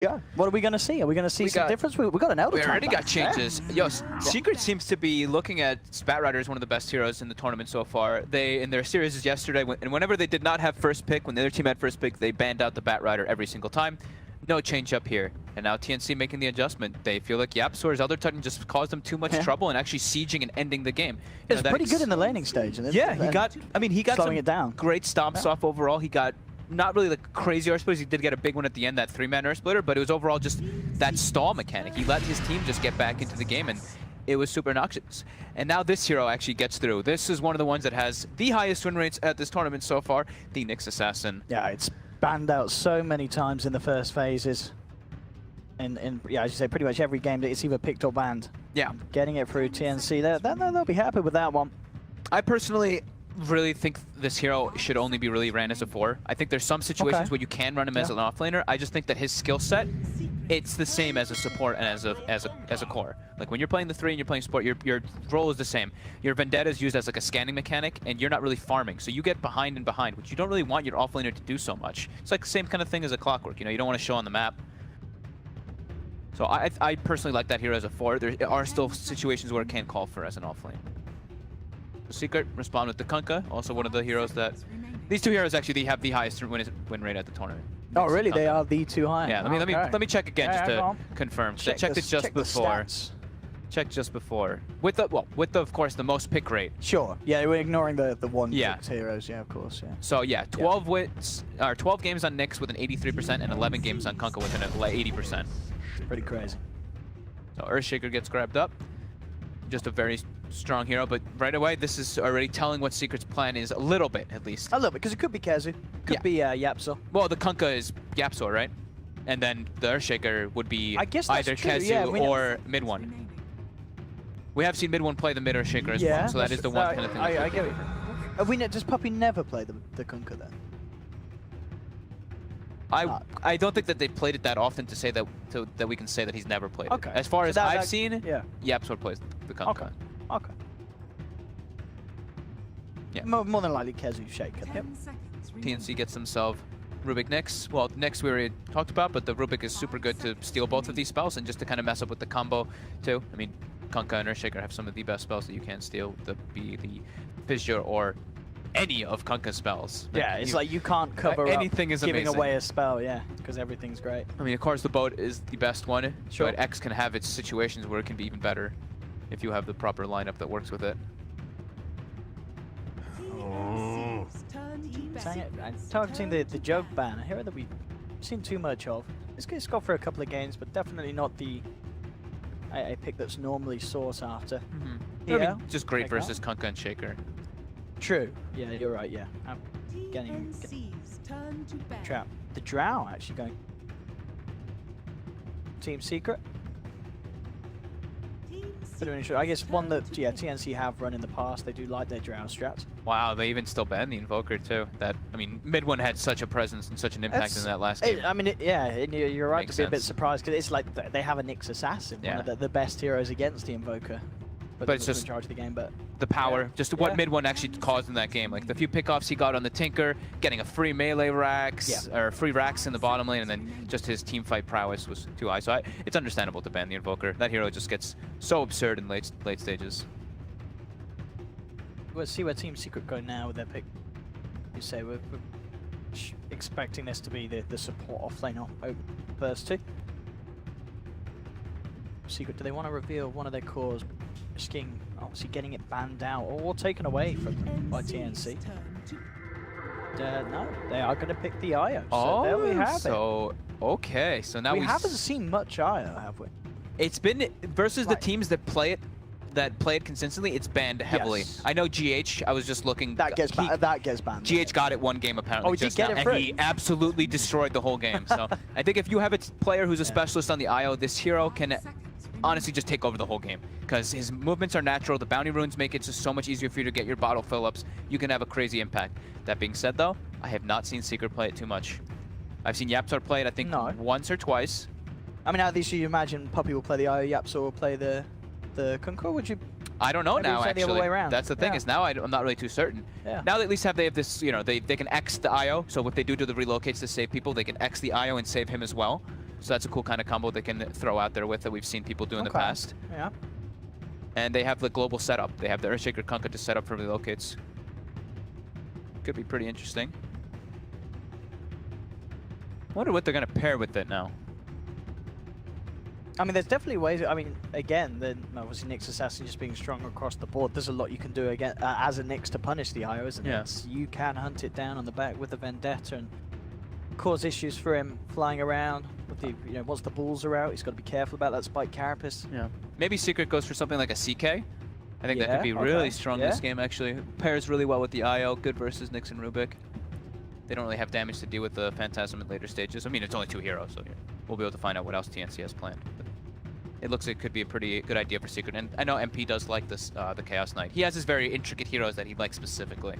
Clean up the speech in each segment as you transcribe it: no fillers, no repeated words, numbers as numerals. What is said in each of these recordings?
Yeah. What are we going to see? Are we going to see some difference? We got an Elder. We already got changes. Yeah. Yo, Secret seems to be looking at Spat Rider as one of the best heroes in the tournament so far. They, in their series yesterday, and whenever they did not have first pick, when the other team had first pick, they banned out the Bat Rider every single time. No change up here. And now TNC making the adjustment. They feel like YapzOr's Elder Titan just caused them too much trouble and actually sieging and ending the game. It's pretty good in the laning stage. Yeah, he got slowing it down. Great stomps off overall. He got not really like crazy Earth Splitters. He did get a big one at the end, that 3-man Earth Splitter, but it was overall just that stall mechanic. He let his team just get back into the game, and it was super noxious. And now this hero actually gets through. This is one of the ones that has the highest win rates at this tournament so far, the Nyx Assassin. Yeah, it's banned out so many times in the first phases. And yeah, as you say, pretty much every game that it's either picked or banned. Yeah. Getting it through TNC, they'll be happy with that one. I personally really think this hero should only be really ran as a 4. I think there's some situations where you can run him as an offlaner. I just think that his skill set, it's the same as a support and as a core. Like when you're playing the 3 and you're playing support, your role is the same. Your Vendetta is used as like a scanning mechanic, and you're not really farming, so you get behind and behind, which you don't really want your offlaner to do so much. It's like the same kind of thing as a Clockwork. You know, you don't want to show on the map. So I personally like that hero as a 4. There are still situations where it can call for as an offlane. Secret respond with the Kunkka, also one of the heroes that... These two heroes actually have the highest win rate at the tournament. Oh really? They are the two high? Yeah, let me check again just to confirm. I checked it just before. Checked just before. With the of course the most pick rate. Sure. Yeah, we're ignoring the one picked heroes, yeah, of course, yeah. So yeah, 12 wins or 12 games on Nyx with an 83% and 11 games on Kunkka with an 80%. Pretty crazy. So Earthshaker gets grabbed up. Just a very strong hero, but right away, this is already telling what Secret's plan is a little bit, at least. A little bit, because it could be Kezu, could be YapzOr. Well, the Kunkka is YapzOr, right? And then the Earthshaker would be either Kezu or mid one. We have seen mid one play the mid Earthshaker as well, so that is the one kind of thing. I get it. Does Puppy never play the Kunkka then? I don't think that they played it that often to say that we can say that he's never played it. As far as I've seen, YapzOr plays the Kunkka. Okay. Yeah. More than likely Kezu Shaker. Yep. TNC gets themselves Rubik Nyx. Well, Nyx we already talked about, but the Rubik is super good to steal both of these spells and just to kind of mess up with the combo too. I mean, Kunkka and Earthshaker have some of the best spells that you can steal, the Fissure or any of Kunkka's spells. Yeah, it's like you can't cover anything is giving amazing. Away a spell, because everything's great. I mean, of course, the boat is the best one, but X can have its situations where it can be even better if you have the proper lineup that works with it. Targeting the joke ban, a hero that we've seen too much of. It's got for a couple of games, but definitely not the a pick that's normally sought after. I mean, just great versus Kunkka and Shaker. True. Yeah, you're right. Yeah. Getting trap. The Drow actually going. Team Secret. I guess one that TNC have run in the past. They do like their Drow strats. Wow, they even still ban the Invoker too. That mid one had such a presence and such an impact in that last game. I mean, you're right to be a bit surprised because it's like they have a Nyx Assassin, one of the best heroes against the Invoker. But it's just in charge of the game, but the power, just what mid one actually caused in that game. Like the few pickoffs he got on the Tinker, getting a free melee racks or free racks in the bottom lane, and then just his team fight prowess was too high. So it's understandable to ban the Invoker. That hero just gets so absurd in late stages. We'll see where Team Secret go now with their pick. You say we're expecting this to be the support offlane first two. Secret, do they want to reveal one of their cores? Risking obviously getting it banned out or taken away from them by TNC. No, they are going to pick the IO. So there we have it. Okay, so now we haven't seen much IO, have we? It's been versus the teams that play it consistently. It's banned heavily. I know GH. I was just looking. That gets banned. GH got it one game apparently. Oh, he did get it free. And he absolutely destroyed the whole game. So I think if you have a player who's a specialist on the IO, this hero can honestly just take over the whole game because his movements are natural. The bounty runes make it just so much easier for you to get your bottle fill-ups. You can have a crazy impact. That being said though, I have not seen Secret play it too much. I've seen YapzOr play it I think once or twice. I mean, at least you imagine Puppy will play the IO, YapzOr will play the Kunkka, would you? I don't know now actually. The other way around. That's the thing is now I'm not really too certain. Now they at least they have this, they can X the IO, so what they do to the relocates to save people, they can X the IO and save him as well. So that's a cool kind of combo they can throw out there with that we've seen people do in the past. Yeah. And they have the global setup. They have the Earthshaker Kunkka to set up for relocates. Could be pretty interesting. Wonder what they're going to pair with it now. I mean, there's definitely ways. I mean, again, obviously Nyx Assassin just being strong across the board. There's a lot you can do again as a Nyx to punish the IO, isn't it? You can hunt it down on the back with the Vendetta and cause issues for him flying around. With the, once the balls are out, he's got to be careful about that Spike Carapace. Yeah. Maybe Secret goes for something like a CK. I think that could be really strong in this game, actually. Pairs really well with the IO, good versus Nyx and Rubik. They don't really have damage to deal with the Phantasm at later stages. I mean, it's only 2 heroes, so we'll be able to find out what else TNC has planned. But it looks like it could be a pretty good idea for Secret. And I know MP does like this, the Chaos Knight. He has his very intricate heroes that he likes specifically.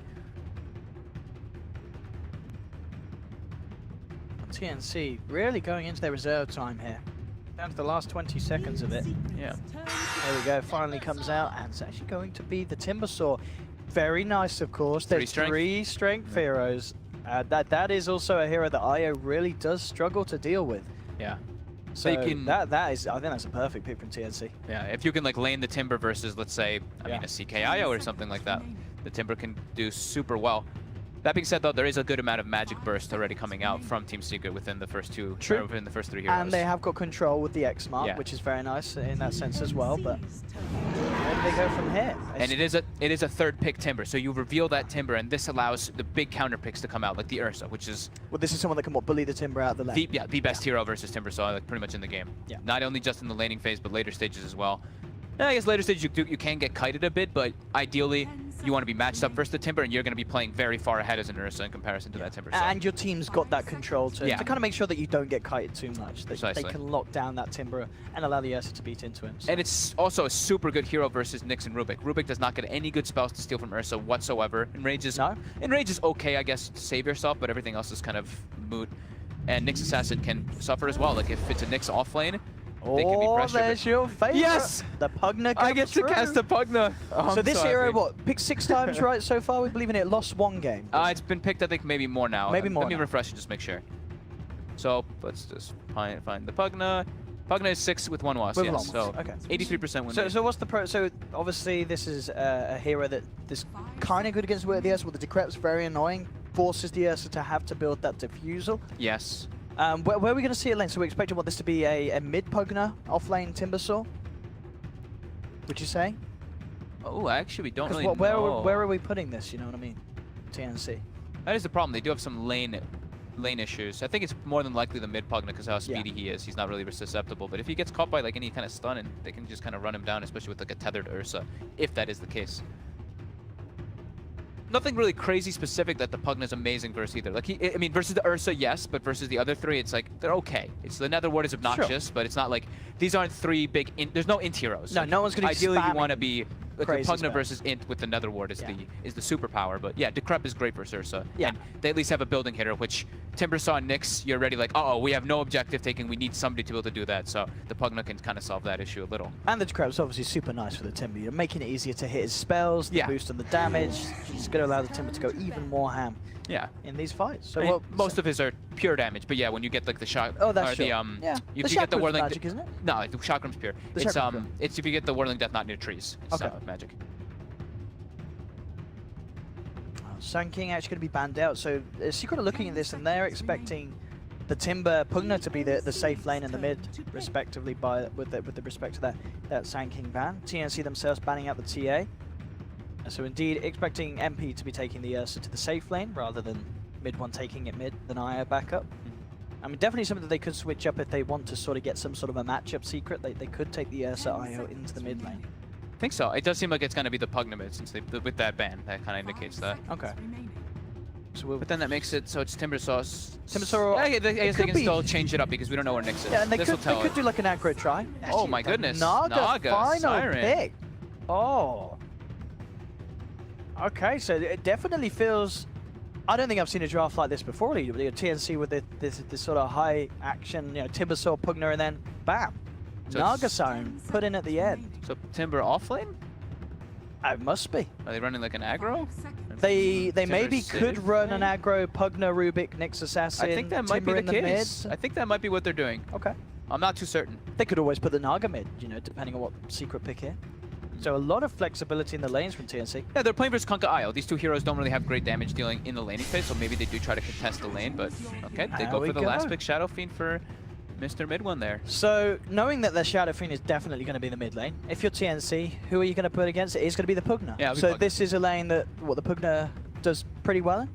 TNC really going into their reserve time here. Down to the last 20 seconds of it. Yeah. There we go, finally comes out, and it's actually going to be the Timbersaw. Very nice, of course. There's 3 strength heroes. That is also a hero that IO really does struggle to deal with. Yeah. So I think that's a perfect pick from TNC. Yeah, if you can like lane the Timber versus, let's say, I mean, a CKIO or something like that, the Timber can do super well. That being said, though, there is a good amount of magic burst already coming out from Team Secret within the first 2, or within the first 3 heroes. And they have got control with the X mark, which is very nice in that sense as well. But where do they go from here? And it is a 3rd pick Timber, so you reveal that Timber, and this allows the big counter picks to come out, like the Ursa, which is this is someone that can bully the Timber out of the lane. The best hero versus Timber, so like pretty much in the game. Yeah. Not only just in the laning phase, but later stages as well. I guess later stages you can get kited a bit, but ideally you want to be matched up versus the Timber, and you're going to be playing very far ahead as an Ursa in comparison to that Timber. So. And your team's got that control to kind of make sure that you don't get kited too much. They can lock down that Timber and allow the Ursa to beat into him. So. And it's also a super good hero versus Nyx and Rubik. Rubik does not get any good spells to steal from Ursa whatsoever. Enrage is okay, I guess, to save yourself, but everything else is kind of moot. And Nyx Assassin can suffer as well. Like if it's a Nyx offlane, they can be pressured. There's your favorite. Yes! The Pugna comes I get to cast the Pugna. Oh, so this hero, picked 6 times right so far? We believe in it. Lost 1 game. It's been picked, I think, maybe more now. Maybe more. Let me refresh and just make sure. So let's just find the Pugna. Pugna is 6 with 1 loss. Yes. So 83% win rate. So what's the pro? So obviously this is a hero that is kind of good against the Ursa. Well, the Decrep's very annoying. Forces the Ursa to have to build that diffusal. Yes. Where are we going to see it lane? So we're expecting this to be a mid-Pugna off-lane Timbersaw? Would you say? Oh, actually, we don't really know. Where are we putting this, you know what I mean? TNC. That is the problem. They do have some lane issues. I think it's more than likely the mid-Pugna because how speedy he is. He's not really susceptible. But if he gets caught by like any kind of stun, and they can just kind of run him down, especially with like a tethered Ursa, if that is the case. Nothing really crazy specific that the Pugna is amazing versus either. Like I mean, versus the Ursa, yes, but versus the other 3, it's like they're okay. It's the Nether Ward is obnoxious, but it's not like these aren't 3 big. There's no int heroes. No, no one's gonna. Ideally, you want to be like the Pugna spam. versus int with the Nether Ward is the superpower. But yeah, Decrep is great versus Ursa. Yeah, and they at least have a building hitter, which Timbersaw and Nyx, you're already like, we have no objective taking. We need somebody to be able to do that. So the Pugna can kind of solve that issue a little. And the Decrep's obviously super nice for the Timber. You're making it easier to hit his spells, the boost on the damage. It's going to allow the Timber to go even more ham. In these fights. So I mean, most of his are pure damage, but yeah, when you get like the shot, that's the if you the get the Whirling magic, isn't it? No, the Chakram's pure. It's if you get the Whirling Death Knot near trees. It's not magic. Sun King actually going to be banned out. So Secret are looking at this and they're expecting the Timber Pugna to be the safe lane in the mid, respectively, with the respect to that Sun King ban. TNC themselves banning out the TA. So indeed, expecting MP to be taking the Ursa to the safe lane rather than mid one taking it mid, then IO backup. I mean, definitely something that they could switch up if they want to sort of get some sort of a matchup Secret. They could take the Ursa IO into the mid lane. I think so. It does seem like it's going to be the Pugna mid since with that ban. That kind of indicates that. Okay. So but then that makes it so it's Timbersaw. I guess they can still change it up because we don't know where Nyx is. Yeah, and they could do like an aggro try. Oh my goodness. Naga final Siren. pick. Oh. Okay, so it definitely feels... I don't think I've seen a draft like this before. TNC with this sort of high action, Timbersaw, Pugna, and then bam. So Naga Siren put in at the end. So Timber offlane? It must be. Are they running like an aggro? They maybe Timber's could safe, run an right? aggro, Pugna, Rubik, Nyx Assassin, I think that might be Timber the in the case. mid. I think that might be what they're doing. Okay. I'm not too certain. They could always put the Naga mid, you know, depending on what secret pick here. So a lot of flexibility in the lanes from TNC. Yeah, they're playing versus Kunkka Io. These two heroes don't really have great damage dealing in the laning phase, so maybe they do try to contest the lane, but okay, they There go we for the go. last pick Shadow Fiend for Mr. Mid One there. So knowing that the Shadow Fiend is definitely going to be in the mid lane, if you're TNC, who are you going to put against it? It's going to be the Pugna. Yeah, it'll be so Pugna. this is a lane that the Pugna does pretty well in.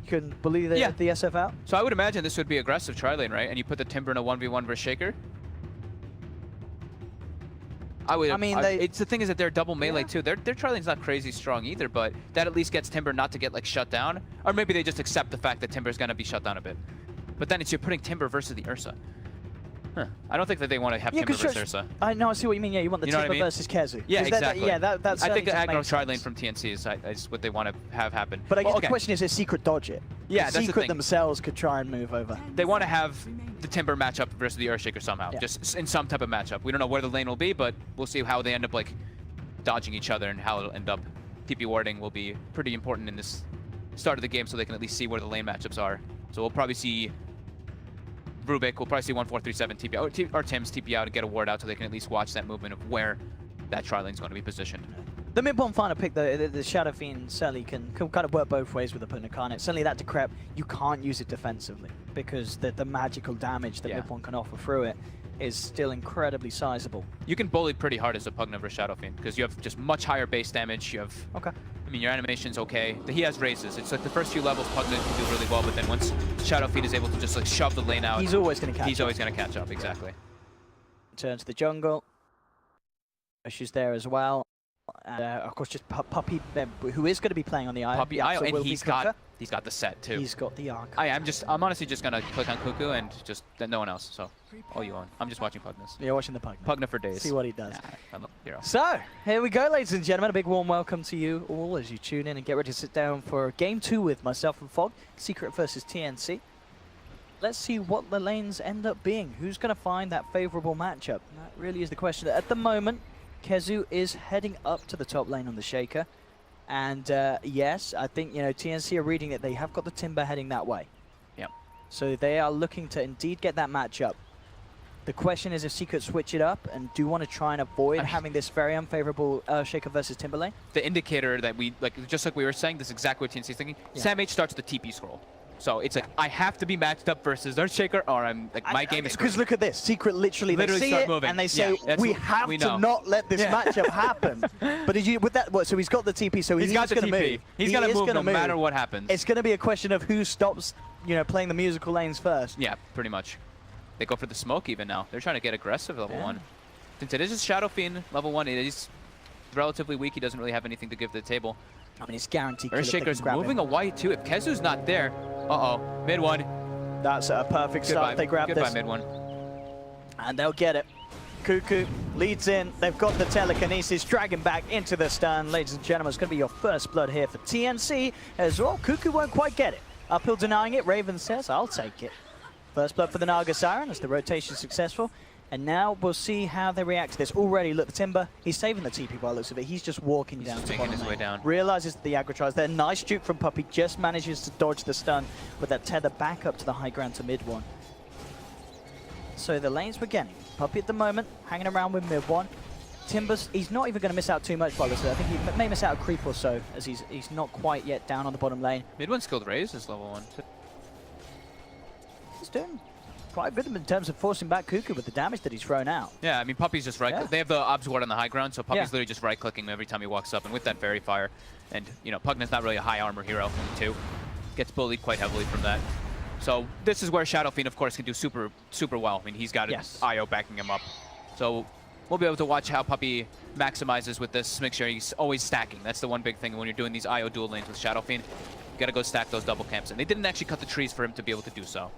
You can bully the SF out. So I would imagine this would be aggressive tri lane, right? And you put the Timber in a 1v1 versus Shaker. I mean, it's the thing is that they're double melee too. Their tri lane's not crazy strong either, but that at least gets Timber not to get like shut down. Or maybe they just accept the fact that Timber's gonna be shut down a bit. But then you're putting Timber versus the Ursa. Huh. I don't think that they want to have Timber versus Ursa. I know, I see what you mean. Yeah, you want the Timber versus Kezu. Yeah, exactly. That's I think the aggro tri lane from TNC is what they want to have happen. But I guess the question is secret dodge it. Yeah, that's the secret thing. Themselves could try and move over. They want to have the Timber matchup versus the Earthshaker somehow, just in some type of matchup. We don't know where the lane will be, but we'll see how they end up like dodging each other and how it'll end up. TP warding will be pretty important in this start of the game, so they can at least see where the lane matchups are. So we'll probably see Rubik, we'll probably see 1437 TP out, or Tim's TP out and get a ward out so they can at least watch that movement of where that tri lane's going to be positioned. The mid-bomb final pick, the Shadow Fiend certainly can kind of work both ways with the Pugna Carnet. Certainly that Decrep, you can't use it defensively because the magical damage that mid-bomb can offer through it is still incredibly sizable. You can bully pretty hard as a Pugna versus Shadow Fiend because you have just much higher base damage. You have, I mean, your animation's okay. He has raises. It's like the first few levels Pugna can do really well, but then once Shadow Fiend is able to just like shove the lane out, he's always going to catch up. He's always going to catch up, exactly. Turn to the jungle. She's there as well. And of course, just Puppy, who is going to be playing on the Io. Puppy Io, and he's got the set too. He's got the arc. I'm honestly just gonna click on Cuckoo and just no one else. So all you own. I'm just watching Pugnas. You're watching the Pugna. Pugna for days. See what he does. I love hero. So here we go, ladies and gentlemen. A big warm welcome to you all as you tune in and get ready to sit down for Game 2 with myself and Fog. Secret versus TNC. Let's see what the lanes end up being. Who's going to find that favorable matchup? That really is the question. At the moment, Kezu is heading up to the top lane on the Shaker. And yes, I think, you know, TNC are reading that they have got the Timber heading that way. Yep. So they are looking to indeed get that matchup. The question is if Secret switch it up and do want to try and avoid having this very unfavorable Shaker versus Timber lane. The indicator that we, just like we were saying, this is exactly what TNC is thinking. Sam H starts the TP scroll. So it's like, I have to be matched up versus Earthshaker, or I'm like, my game is screwed. Because look at this, Secret literally they see it moving. and they say, we have to not let this matchup happen. But did you, with that, so he's got the TP, so he's going to move. He's going to move no matter what happens. It's going to be a question of who stops, you know, playing the musical lanes first. Yeah, pretty much. They go for the smoke even now. They're trying to get aggressive level 1. Since it is a Shadow Fiend level 1, it is relatively weak. He doesn't really have anything to give to the table. I mean, it's guaranteed. Earthshaker's moving a white too. If Kezu's not there, mid one. That's a perfect start. They grab this. Goodbye, mid one. And they'll get it. Cuckoo leads in. They've got the telekinesis, dragging back into the stun. Ladies and gentlemen, it's going to be your first blood here for TNC as well. Cuckoo won't quite get it. Uphill denying it. Raven says, I'll take it. First blood for the Naga Siren as the rotation successful. And now we'll see how they react to this. Already, look, the Timber, he's saving the TP by the looks of it. He's just walking down to the bottom his way down. Realizes that the aggro tries there. Nice juke from Puppy. Just manages to dodge the stun with that tether back up to the high ground to mid one. So the lanes we're getting. Puppy at the moment, hanging around with mid one. Timber's, he's not even going to miss out too much by the looks of it. I think he may miss out a creep or so as he's not quite yet down on the bottom lane. Mid one skilled raise is level 1 too. He's doing quite good in terms of forcing back Cuckoo with the damage that he's thrown out. Yeah, I mean, Puppy's just right. They have the Obs Ward on the high ground, so Puppy's literally just right-clicking every time he walks up. And with that Fairy Fire, and, you know, Pugna's not really a high armor hero, too. Gets bullied quite heavily from that. So this is where Shadow Fiend, of course, can do super, super well. I mean, he's got IO backing him up. So we'll be able to watch how Puppy maximizes with this, make sure he's always stacking. That's the one big thing when you're doing these IO dual lanes with Shadow Fiend. You gotta go stack those double camps. And they didn't actually cut the trees for him to be able to do so.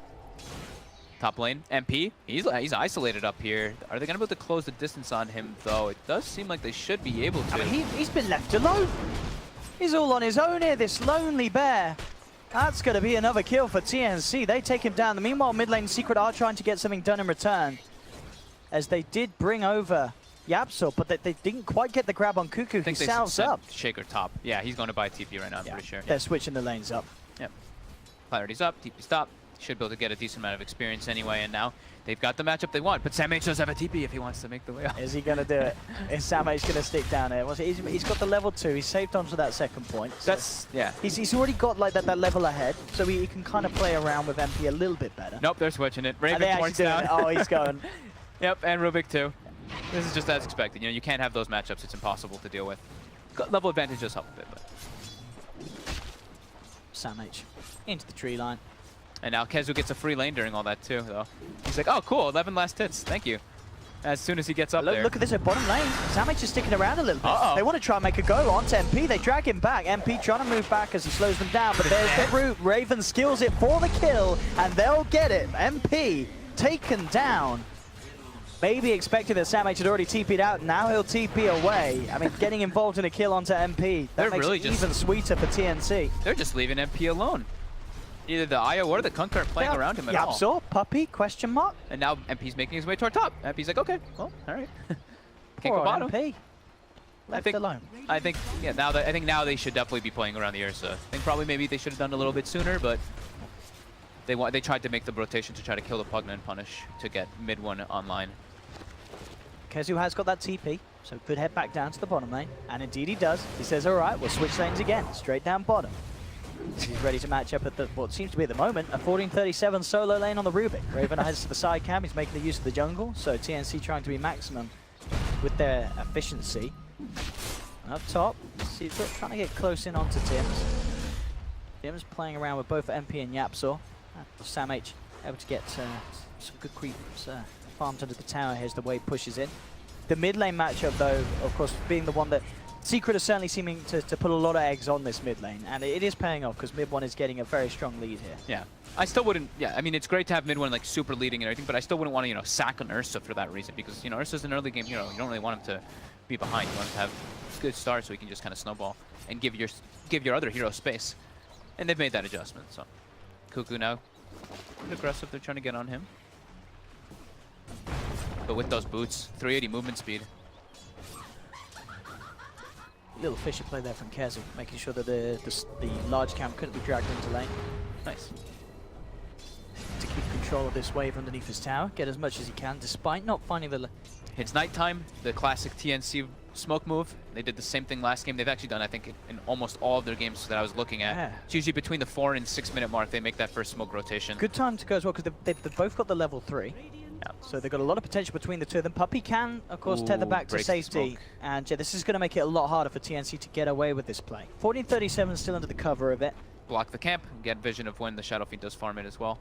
Top lane, MP, he's isolated up here. Are they going to be able to close the distance on him, though? It does seem like they should be able to. I mean, he's been left alone. He's all on his own here, this lonely bear. That's going to be another kill for TNC. They take him down. Meanwhile, mid lane Secret are trying to get something done in return, as they did bring over YapzOr, but they didn't quite get the grab on Cuckoo. He salves up. Shaker top. Yeah, he's going to buy TP right now, I'm pretty sure. They're switching the lanes up. Yep. Polarity's up, TP stop. Should be able to get a decent amount of experience anyway, and now they've got the matchup they want. But SamH does have a TP if he wants to make the way up. Is he going to do it? Is SamH going to stick down here? He's got the level 2. He's saved onto that second point. So That's, yeah. He's already got like that level ahead, so he can kind of play around with MP a little bit better. Nope, they're switching it. Raven points down. Oh, he's going. Yep, and Rubik too. This is just as expected. You know, you can't have those matchups. It's impossible to deal with. Level advantage does help a bit, but. SamH into the tree line. And now Kezu gets a free lane during all that too, though. He's like, oh, cool, 11 last hits. Thank you. As soon as he gets up there. Look at this at bottom lane. SamH is sticking around a little bit. They want to try and make a go onto MP. They drag him back. MP trying to move back as he slows them down, but there's the route. Raven skills it for the kill, and they'll get it. MP taken down. Maybe expecting that SamH had already TP'd out. Now he'll TP away. I mean, getting involved in a kill onto MP. That makes it even sweeter for TNC. They're just leaving MP alone. Either the IO or the Kunk aren't playing around him at all. YapzOr, Puppey, question mark. And now MP's making his way toward top. MP's like, okay, well, all right. Can't go bottom. MP. Left alone. I think, yeah, I think now they should definitely be playing around the Ursa. I think probably maybe they should have done a little bit sooner, but they tried to make the rotation to try to kill the Pugna and punish to get mid one online. Kezu has got that TP, so could head back down to the bottom lane. And indeed he does. He says, all right, we'll switch lanes again, straight down bottom. He's ready to match up at what seems to be at the moment, a 14-37 solo lane on the Rubik. Raven heads to the side cam, he's making the use of the jungle, so TNC trying to be maximum with their efficiency. Up top, see, trying to get close in onto Tims. Tims playing around with both MP and YapzOr. SamH able to get some good creeps farmed under the tower here as the wave pushes in. The mid lane matchup though, of course, being the one that Secret is certainly seeming to put a lot of eggs on this mid lane, and it is paying off because mid one is getting a very strong lead here. Yeah, I still wouldn't. Yeah, I mean it's great to have mid one like super leading and everything, but I still wouldn't want to sack an Ursa for that reason because Ursa's an early game hero. You don't really want him to be behind. You want him to have a good start so he can just kind of snowball and give your other hero space. And they've made that adjustment. So Cuckoo now pretty aggressive. They're trying to get on him, but with those boots, 380 movement speed. Little fishy play there from Kezu, making sure that the large camp couldn't be dragged into lane. Nice. To keep control of this wave underneath his tower, get as much as he can, despite not finding the... It's nighttime, the classic TNC smoke move. They did the same thing last game. They've actually done, I think, in almost all of their games that I was looking at. Yeah. It's usually between the 4 and 6 minute mark they make that first smoke rotation. Good time to go as well, because they've both got the level 3. Yeah. So they've got a lot of potential between the two of them. Puppey can, of course, tether back to safety. And yeah, this is going to make it a lot harder for TNC to get away with this play. 14-37 still under the cover of it. Block the camp, get vision of when the Shadow Fiend does farm it as well.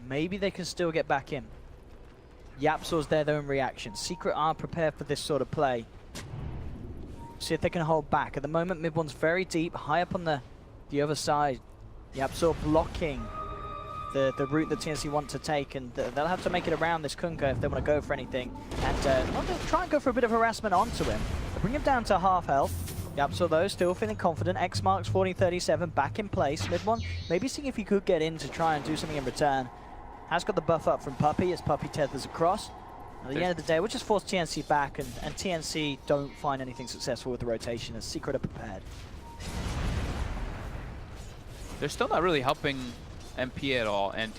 Maybe they can still get back in. YapzOr's there though in reaction. Secret are prepared for this sort of play. See if they can hold back. At the moment, mid one's very deep, high up on the other side. YapzOr blocking the route that TNC want to take, and they'll have to make it around this Kunkka if they want to go for anything. And they'll try and go for a bit of harassment onto him. They'll bring him down to half health. YapzOr though, still feeling confident. X marks 14-37, back in place. Mid one, maybe seeing if he could get in to try and do something in return. Has got the buff up from Puppey as Puppey tethers across. At the end of the day, we'll just force TNC back, and TNC don't find anything successful with the rotation as Secret are prepared. They're still not really helping MP at all, and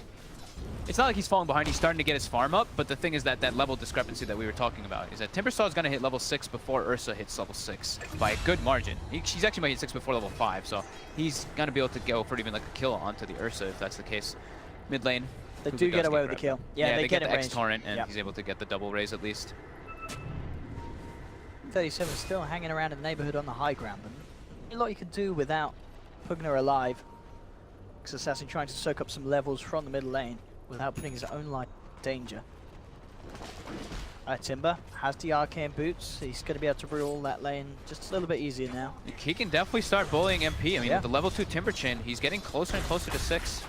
it's not like he's falling behind. He's starting to get his farm up, but the thing is that level discrepancy that we were talking about is that Timbersaw is going to hit level 6 before Ursa hits level 6 by a good margin. She's actually might hit 6 before level 5, so he's going to be able to go for even like a kill onto the Ursa if that's the case. Mid lane. They do get away with the kill. Yeah, they get the X-Torrent, and he's able to get the double raise at least. 37 still hanging around in the neighborhood on the high ground, but a lot you can do without Pugna alive. Assassin trying to soak up some levels from the middle lane without putting his own life in danger. Timber has the arcane boots. He's going to be able to rule that lane just a little bit easier now. He can definitely start bullying MP. I mean, with the level 2 Timber Chin, he's getting closer and closer to 6.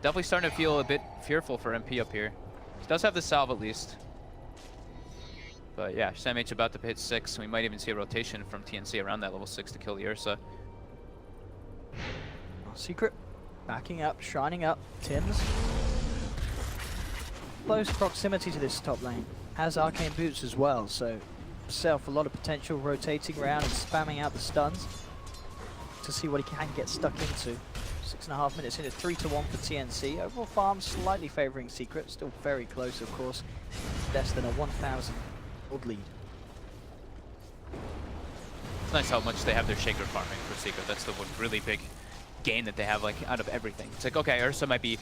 Definitely starting to feel a bit fearful for MP up here. He does have the salve at least. But yeah, SamH about to hit 6. We might even see a rotation from TNC around that level 6 to kill the Ursa. Secret backing up, shining up. Tims close proximity to this top lane. Has arcane boots as well, so himself a lot of potential rotating around and spamming out the stuns to see what he can get stuck into. 6.5 minutes in, it's 3-1 for TNC. Overall farm slightly favouring Secret, still very close of course. Less than a 1,000 gold lead. It's nice how much they have their Shaker farming for Secret. That's the one really big gain that they have, like, out of everything. It's like, okay, Ursa might be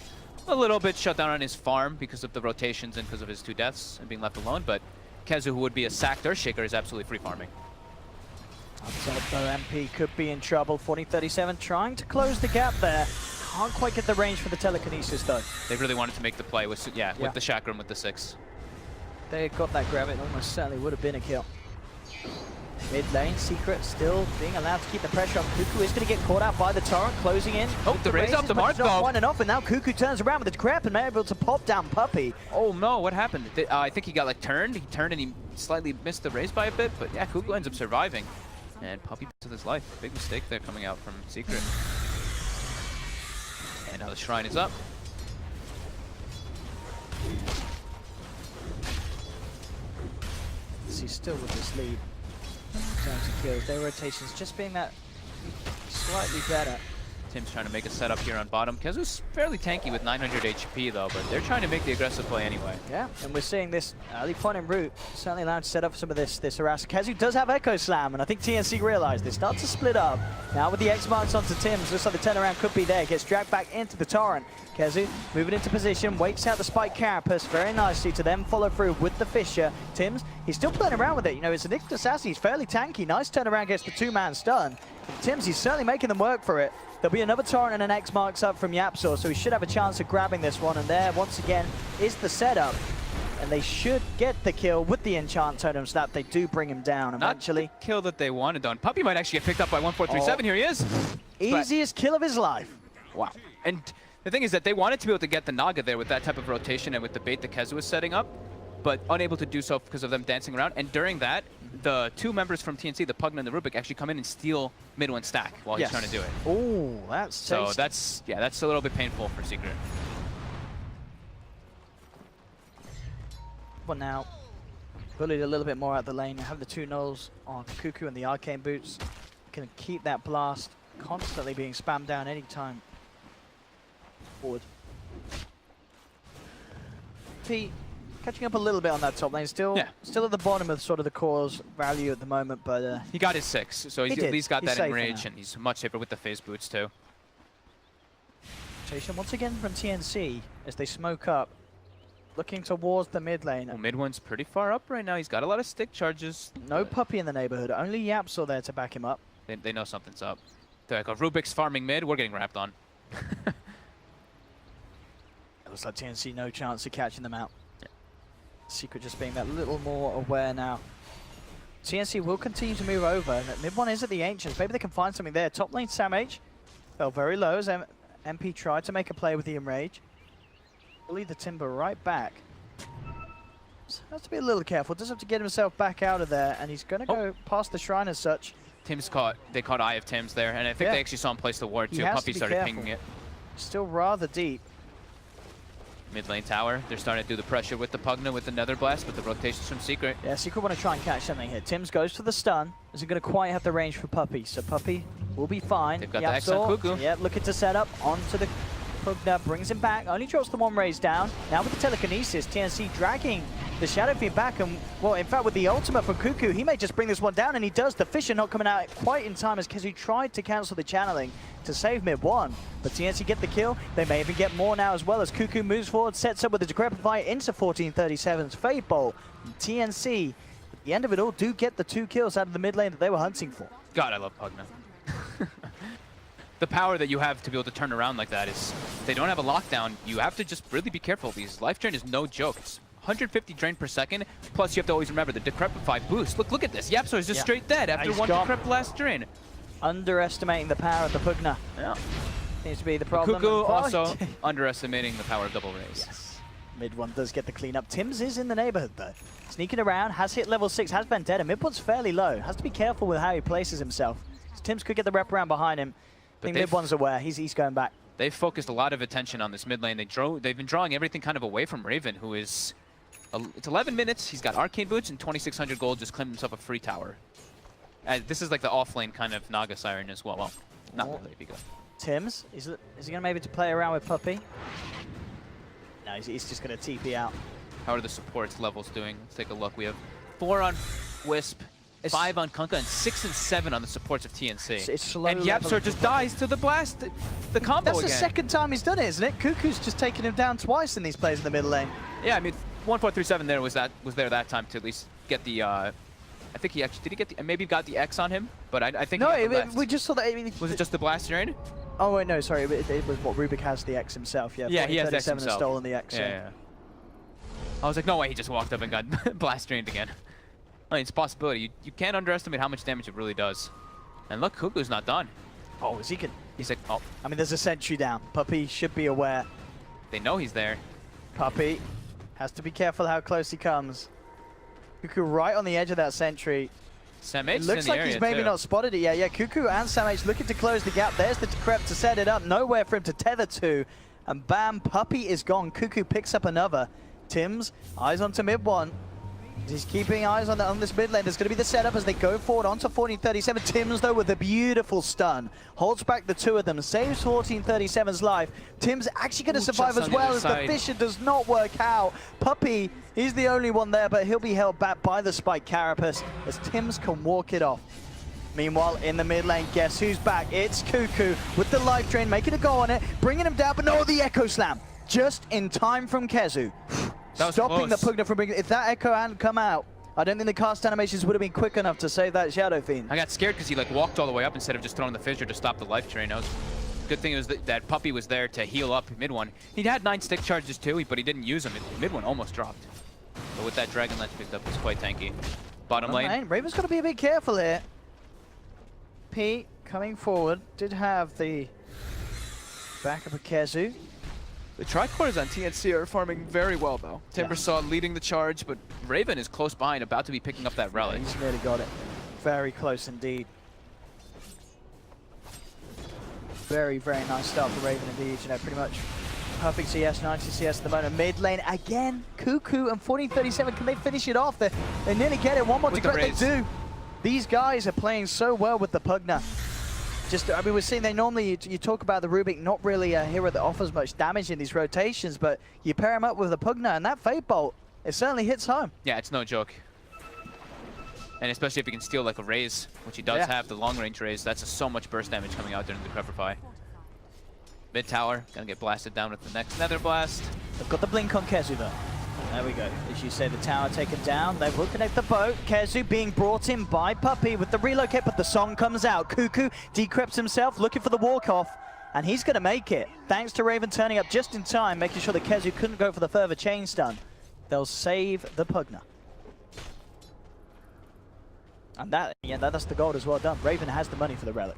a little bit shut down on his farm because of the rotations and because of his 2 deaths and being left alone, but Kezu, who would be a sacked Earth Shaker, is absolutely free farming. Upside though, MP could be in trouble. 40-37 trying to close the gap there. Can't quite get the range for the telekinesis though. They really wanted to make the play with, with the Chakram with the 6. They got that grab, it almost certainly would have been a kill. Mid lane, Secret still being allowed to keep the pressure on. Cuckoo is going to get caught out by the torrent, closing in. Oh, the raise up the mark though. One and off, and now Cuckoo turns around with the grab and able to pop down Puppey. Oh no, what happened? I think he got like turned. He turned and he slightly missed the raise by a bit, but yeah, Cuckoo ends up surviving. And Puppey to his life. Big mistake there coming out from Secret. And now the shrine is up. He's still with this lead. In terms of kills, their rotations just being that slightly better. Tim's trying to make a setup here on bottom. Kezu's fairly tanky with 900 HP though, but they're trying to make the aggressive play anyway. Yeah, and we're seeing this early point en route. Certainly allowed to set up some of this harass. Kezu does have Echo Slam, and I think TNC realized they start to split up. Now with the X marks onto Tim's, looks like the turnaround could be there. Gets dragged back into the torrent. Kezu moving into position, waits out the spike carapace very nicely to then follow through with the Fissure. Tim's, he's still playing around with it. You know, it's an Invictus Assassin, he's fairly tanky. Nice turnaround, gets the 2-man stun. But Tim's, he's certainly making them work for it. There'll be another torrent and an X marks up from Yapsaw, so he should have a chance of grabbing this one. And there, once again, is the setup. And they should get the kill with the enchant totem so that they do bring him down eventually. Not the kill that they wanted on. Puppey might actually get picked up by 1437. Here he is. Easiest kill of his life. Wow. And the thing is that they wanted to be able to get the Naga there with that type of rotation and with the bait that Kezu was setting up, but unable to do so because of them dancing around. And during that, the 2 members from TNC, the Pugna and the Rubik, actually come in and steal mid 1 stack while he's trying to do it. Oh, that's so tasty. that's a little bit painful for Secret. But now, bullied a little bit more out the lane. You have the 2 nulls on Cuckoo and the arcane boots. Can keep that blast constantly being spammed down anytime forward. P catching up a little bit on that top lane, still at the bottom of sort of the core's value at the moment, but he got his 6, so he's at least got that in range, and he's much safer with the phase boots too. Rotation once again from TNC as they smoke up, looking towards the mid lane. Well, mid one's pretty far up right now. He's got a lot of stick charges. No Puppey in the neighborhood, only Yapsaw there to back him up. They know something's up. They're like, oh, Rubik's farming mid, we're getting wrapped on. It looks like TNC no chance of catching them out. Secret just being that little more aware now. TNC will continue to move over. Mid one is at the Ancients. Maybe they can find something there. Top lane Sam H fell very low as MP tried to make a play with the Enrage. Lead the Timber right back. So has to be a little careful. Does have to get himself back out of there, and he's going to go past the Shrine as such. They caught Eye of Tim's there, and I think they actually saw him place the ward too. Puppey started pinging it. Still rather deep. Mid lane tower, they're starting to do the pressure with the Pugna with the Nether Blast, but the rotations from Secret. Yeah, Secret want to try and catch something here. Tim's goes for the stun. Isn't going to quite have the range for Puppey, so Puppey will be fine. They've got the X on Cuckoo. Yeah, looking to set up onto the Pugna, brings him back, only drops the 1 raise down. Now with the telekinesis, TNC dragging the Shadow Fiend back, and well, in fact with the ultimate from Cuckoo, he may just bring this one down, and he does. The Fissure not coming out quite in time as Kezu tried to cancel the channeling to save mid 1. But TNC get the kill. They may even get more now as well as Cuckoo moves forward, sets up with the Decrepify into 1437's Fade Bolt. And TNC, at the end of it all, do get the 2 kills out of the mid lane that they were hunting for. God, I love Pugna. The power that you have to be able to turn around like that is, they don't have a lockdown. You have to just really be careful. These life drain is no joke. It's 150 drain per second. Plus, you have to always remember the Decrepify boost. Look at this. Yapsaw is just straight dead after 1 Decrep last drain. Underestimating the power of the Pugna. Yeah. Seems to be the problem. Cuckoo also underestimating the power of double raise. Yes. Mid one does get the cleanup. Tim's is in the neighborhood though. Sneaking around, has hit level 6, has Vendetta. Mid one's fairly low. Has to be careful with how he places himself. Tims could get the wrap around behind him. I think mid one's aware. He's going back. They've focused a lot of attention on this mid lane. They've been drawing everything kind of away from Raven, who is... It's 11 minutes, he's got Arcane Boots and 2,600 gold, just claimed himself a free tower. This is like the off-lane kind of Naga Siren as well. Well, not really, if you go. Tims, is he going to maybe to play around with Puppey? No, he's just going to TP out. How are the supports levels doing? Let's take a look. We have 4 on Wisp, 5 on Kunkka, and 6 and 7 on the supports of TNC. It's slow and Yapsor just dies to the blast, the combo That's again. the second time he's done it, isn't it? Cuckoo's just taken him down twice in these plays in the middle lane. Yeah, I mean, 1.37 there was there that time to at least get the. I think he actually did he get the maybe got the X on him, but I think no, we just saw that. I mean, was it just the blast drain? Oh wait, no, sorry, it was what Rubik has the X himself. Yeah, yeah, he has the X and himself. stolen the X. Yeah. I was like, no way, he just walked up and got blast drained again. I mean, it's a possibility. You can't underestimate how much damage it really does. And look, Cuckoo's not done. Oh, is he can? He's like, oh. I mean, there's a sentry down. Puppey should be aware. They know he's there. Puppey has to be careful how close he comes. Cuckoo right on the edge of that sentry. Samh Looks like he's maybe not spotted it yet. Yeah, Cuckoo and Samh looking to close the gap. There's the Decrep to set it up. Nowhere for him to tether to. And bam, Puppey is gone. Cuckoo picks up another. Tims, eyes onto mid one. He's keeping eyes on this mid lane. There's going to be the setup as they go forward onto 1437. Tims, though, with a beautiful stun. Holds back the two of them. Saves 1437's life. Tims actually going to survive as well as the Fisher does not work out. Puppey, he's the only one there, but he'll be held back by the Spike Carapace as Tims can walk it off. Meanwhile, in the mid lane, guess who's back? It's Cuckoo with the life drain, making a go on it, bringing him down, but no, the Echo Slam. Just in time from Kezu. Stopping the Pugna from bringing. If that Echo hadn't come out, I don't think the cast animations would have been quick enough to save that Shadow Fiend. I got scared because he like walked all the way up instead of just throwing the fissure to stop the life drain. Good thing was that Puppey was there to heal up mid one. He had 9 stick charges too, but he didn't use them. Mid one almost dropped. But with that Dragon Lance picked up, it's quite tanky. Bottom lane. Raven's got to be a bit careful here. P coming forward did have the backup of Kezu. The tricores on TNC are farming very well, though. Timbersaw leading the charge, but Raven is close behind, about to be picking up that relic. He's nearly got it. Very close indeed. Very, very nice start for Raven indeed. You know, pretty much perfect CS, 90 CS at the moment. Mid lane again, Cuckoo and 1437. Can they finish it off? They nearly get it. One more to go. They do. These guys are playing so well with the Pugna. I mean, we're seeing they normally, you talk about the Rubik, not really a hero that offers much damage in these rotations, but you pair him up with the Pugna, and that Fate Bolt, it certainly hits home. Yeah, it's no joke. And especially if he can steal like a Raise, which he does have, the long-range Raise, that's so much burst damage coming out during the Crepify. Mid tower, gonna get blasted down with the next Nether Blast. They've got the blink on Kezu though. There we go. As you say, the tower taken down. They will connect the boat. Kezu being brought in by Puppey with the relocate, but the song comes out. Cuckoo decrypts himself, looking for the walk-off, and he's going to make it. Thanks to Raven turning up just in time, making sure that Kezu couldn't go for the further chain stun. They'll save the Pugna. And that's the gold as well done. Raven has the money for the relic.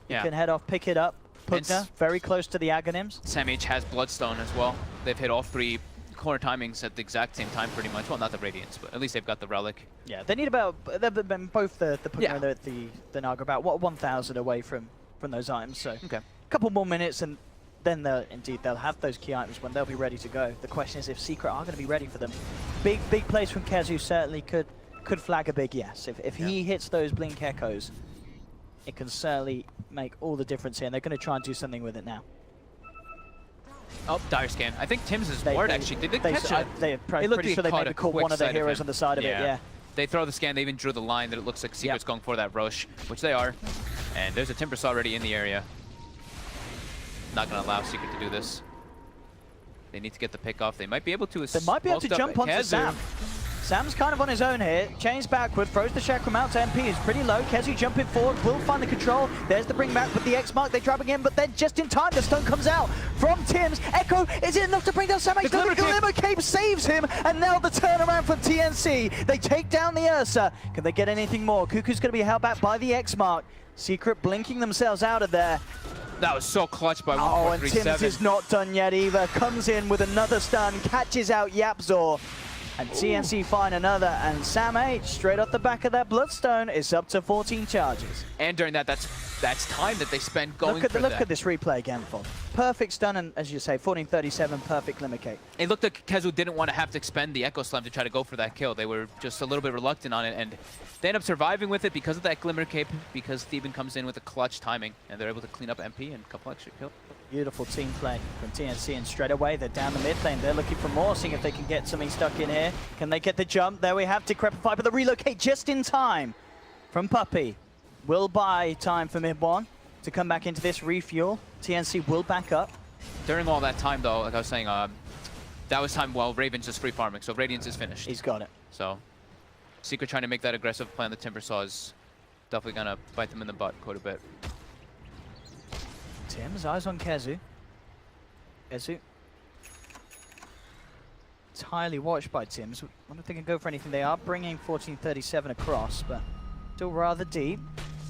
You can head off, pick it up. Pugna, very close to the Aghanims. Samh has Bloodstone as well. They've hit all 3 corner timings at the exact same time pretty much. Well, not the Radiance, but at least they've got the relic. Yeah, they need about, they've been both the Pugna and the Naga about, 1,000 away from those items. So a couple more minutes and then they'll have those key items when they'll be ready to go. The question is if Secret are going to be ready for them. Big plays from Kezu certainly could flag a big yes. If he hits those Blink Echoes, it can certainly make all the difference here, and they're going to try and do something with it now. Oh, Dire Scan. I think Tim's ward actually. Did they catch it? They're pretty sure they maybe caught one of the heroes on the side of it, yeah. They throw the scan, they even drew the line that it looks like Secret's going for that Roche, which they are. And there's a Timbersaw already in the area. Not going to allow Secret to do this. They need to get the pick off. They might be able to... They might be able to jump onto Sam. Sam's kind of on his own here. Chains backward, throws the Chakram out to MP. Is pretty low. Kezu jumping forward, will find the control. There's the bring back with the X mark. They drop again, but then just in time, the stun comes out from Tims. Echo, is it enough to bring down Sam? The Glimmer Cape saves him, and now the turnaround from TNC. They take down the Ursa. Can they get anything more? Cuckoo's going to be held back by the X mark. Secret blinking themselves out of there. That was so clutch by 1.37. Oh, and Tims is not done yet either. Comes in with another stun, catches out Yapzor. And TNC find another, and Sam H, straight off the back of that Bloodstone, is up to 14 charges. And during that, that's time that they spend going for that. Look at this replay again, Fon. Perfect stun, and as you say, 14:37, perfect limit cake. It looked like Kezu didn't want to have to expend the Echo Slam to try to go for that kill. They were just a little bit reluctant on it, and they end up surviving with it because of that Glimmer Cape, because Theban comes in with a clutch timing, and they're able to clean up MP and a couple extra kills. Beautiful team play from TNC, and straight away they're down the mid lane. They're looking for more, seeing if they can get something stuck in here. Can they get the jump? There we have Decrepify, but the relocate just in time from Puppey. Will buy time for mid one to come back into this refuel. TNC will back up. During all that time, though, like I was saying, that was time while Raven's just free farming, so Radiance is finished. He's got it. So Secret trying to make that aggressive play on the Timbersaw is definitely going to bite them in the butt quite a bit. Tim's eyes on Kezu. Kezu. It's highly watched by Tim's. I wonder if they can go for anything. They are bringing 14:37 across, but still rather deep.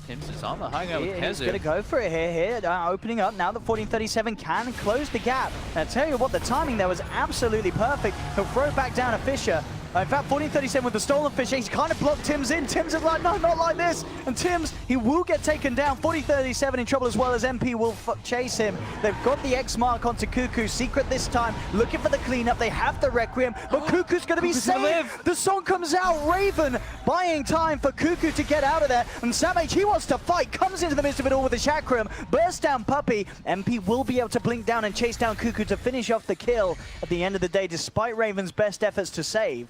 Tim's is on the high ground with Kezu. He's going to go for it here. Opening up now that 14:37 can close the gap. And I tell you what, the timing there was absolutely perfect. He'll throw it back down to Fisher. In fact, 14:37 with the stolen Fisher, he's kind of blocked Tim's in. Tim's is like, no, not like this. And Tim's, he will get taken down. 14:37 in trouble as well, as MP will chase him. They've got the X mark onto Cuckoo. Secret this time, looking for the cleanup. They have the Requiem, but Cuckoo's going to be saved. The song comes out. Raven buying time for Cuckoo to get out of there. And Sam H, he wants to fight, comes into the midst of it all with the Chakram. Bursts down Puppey. MP will be able to blink down and chase down Cuckoo to finish off the kill at the end of the day, despite Raven's best efforts to save.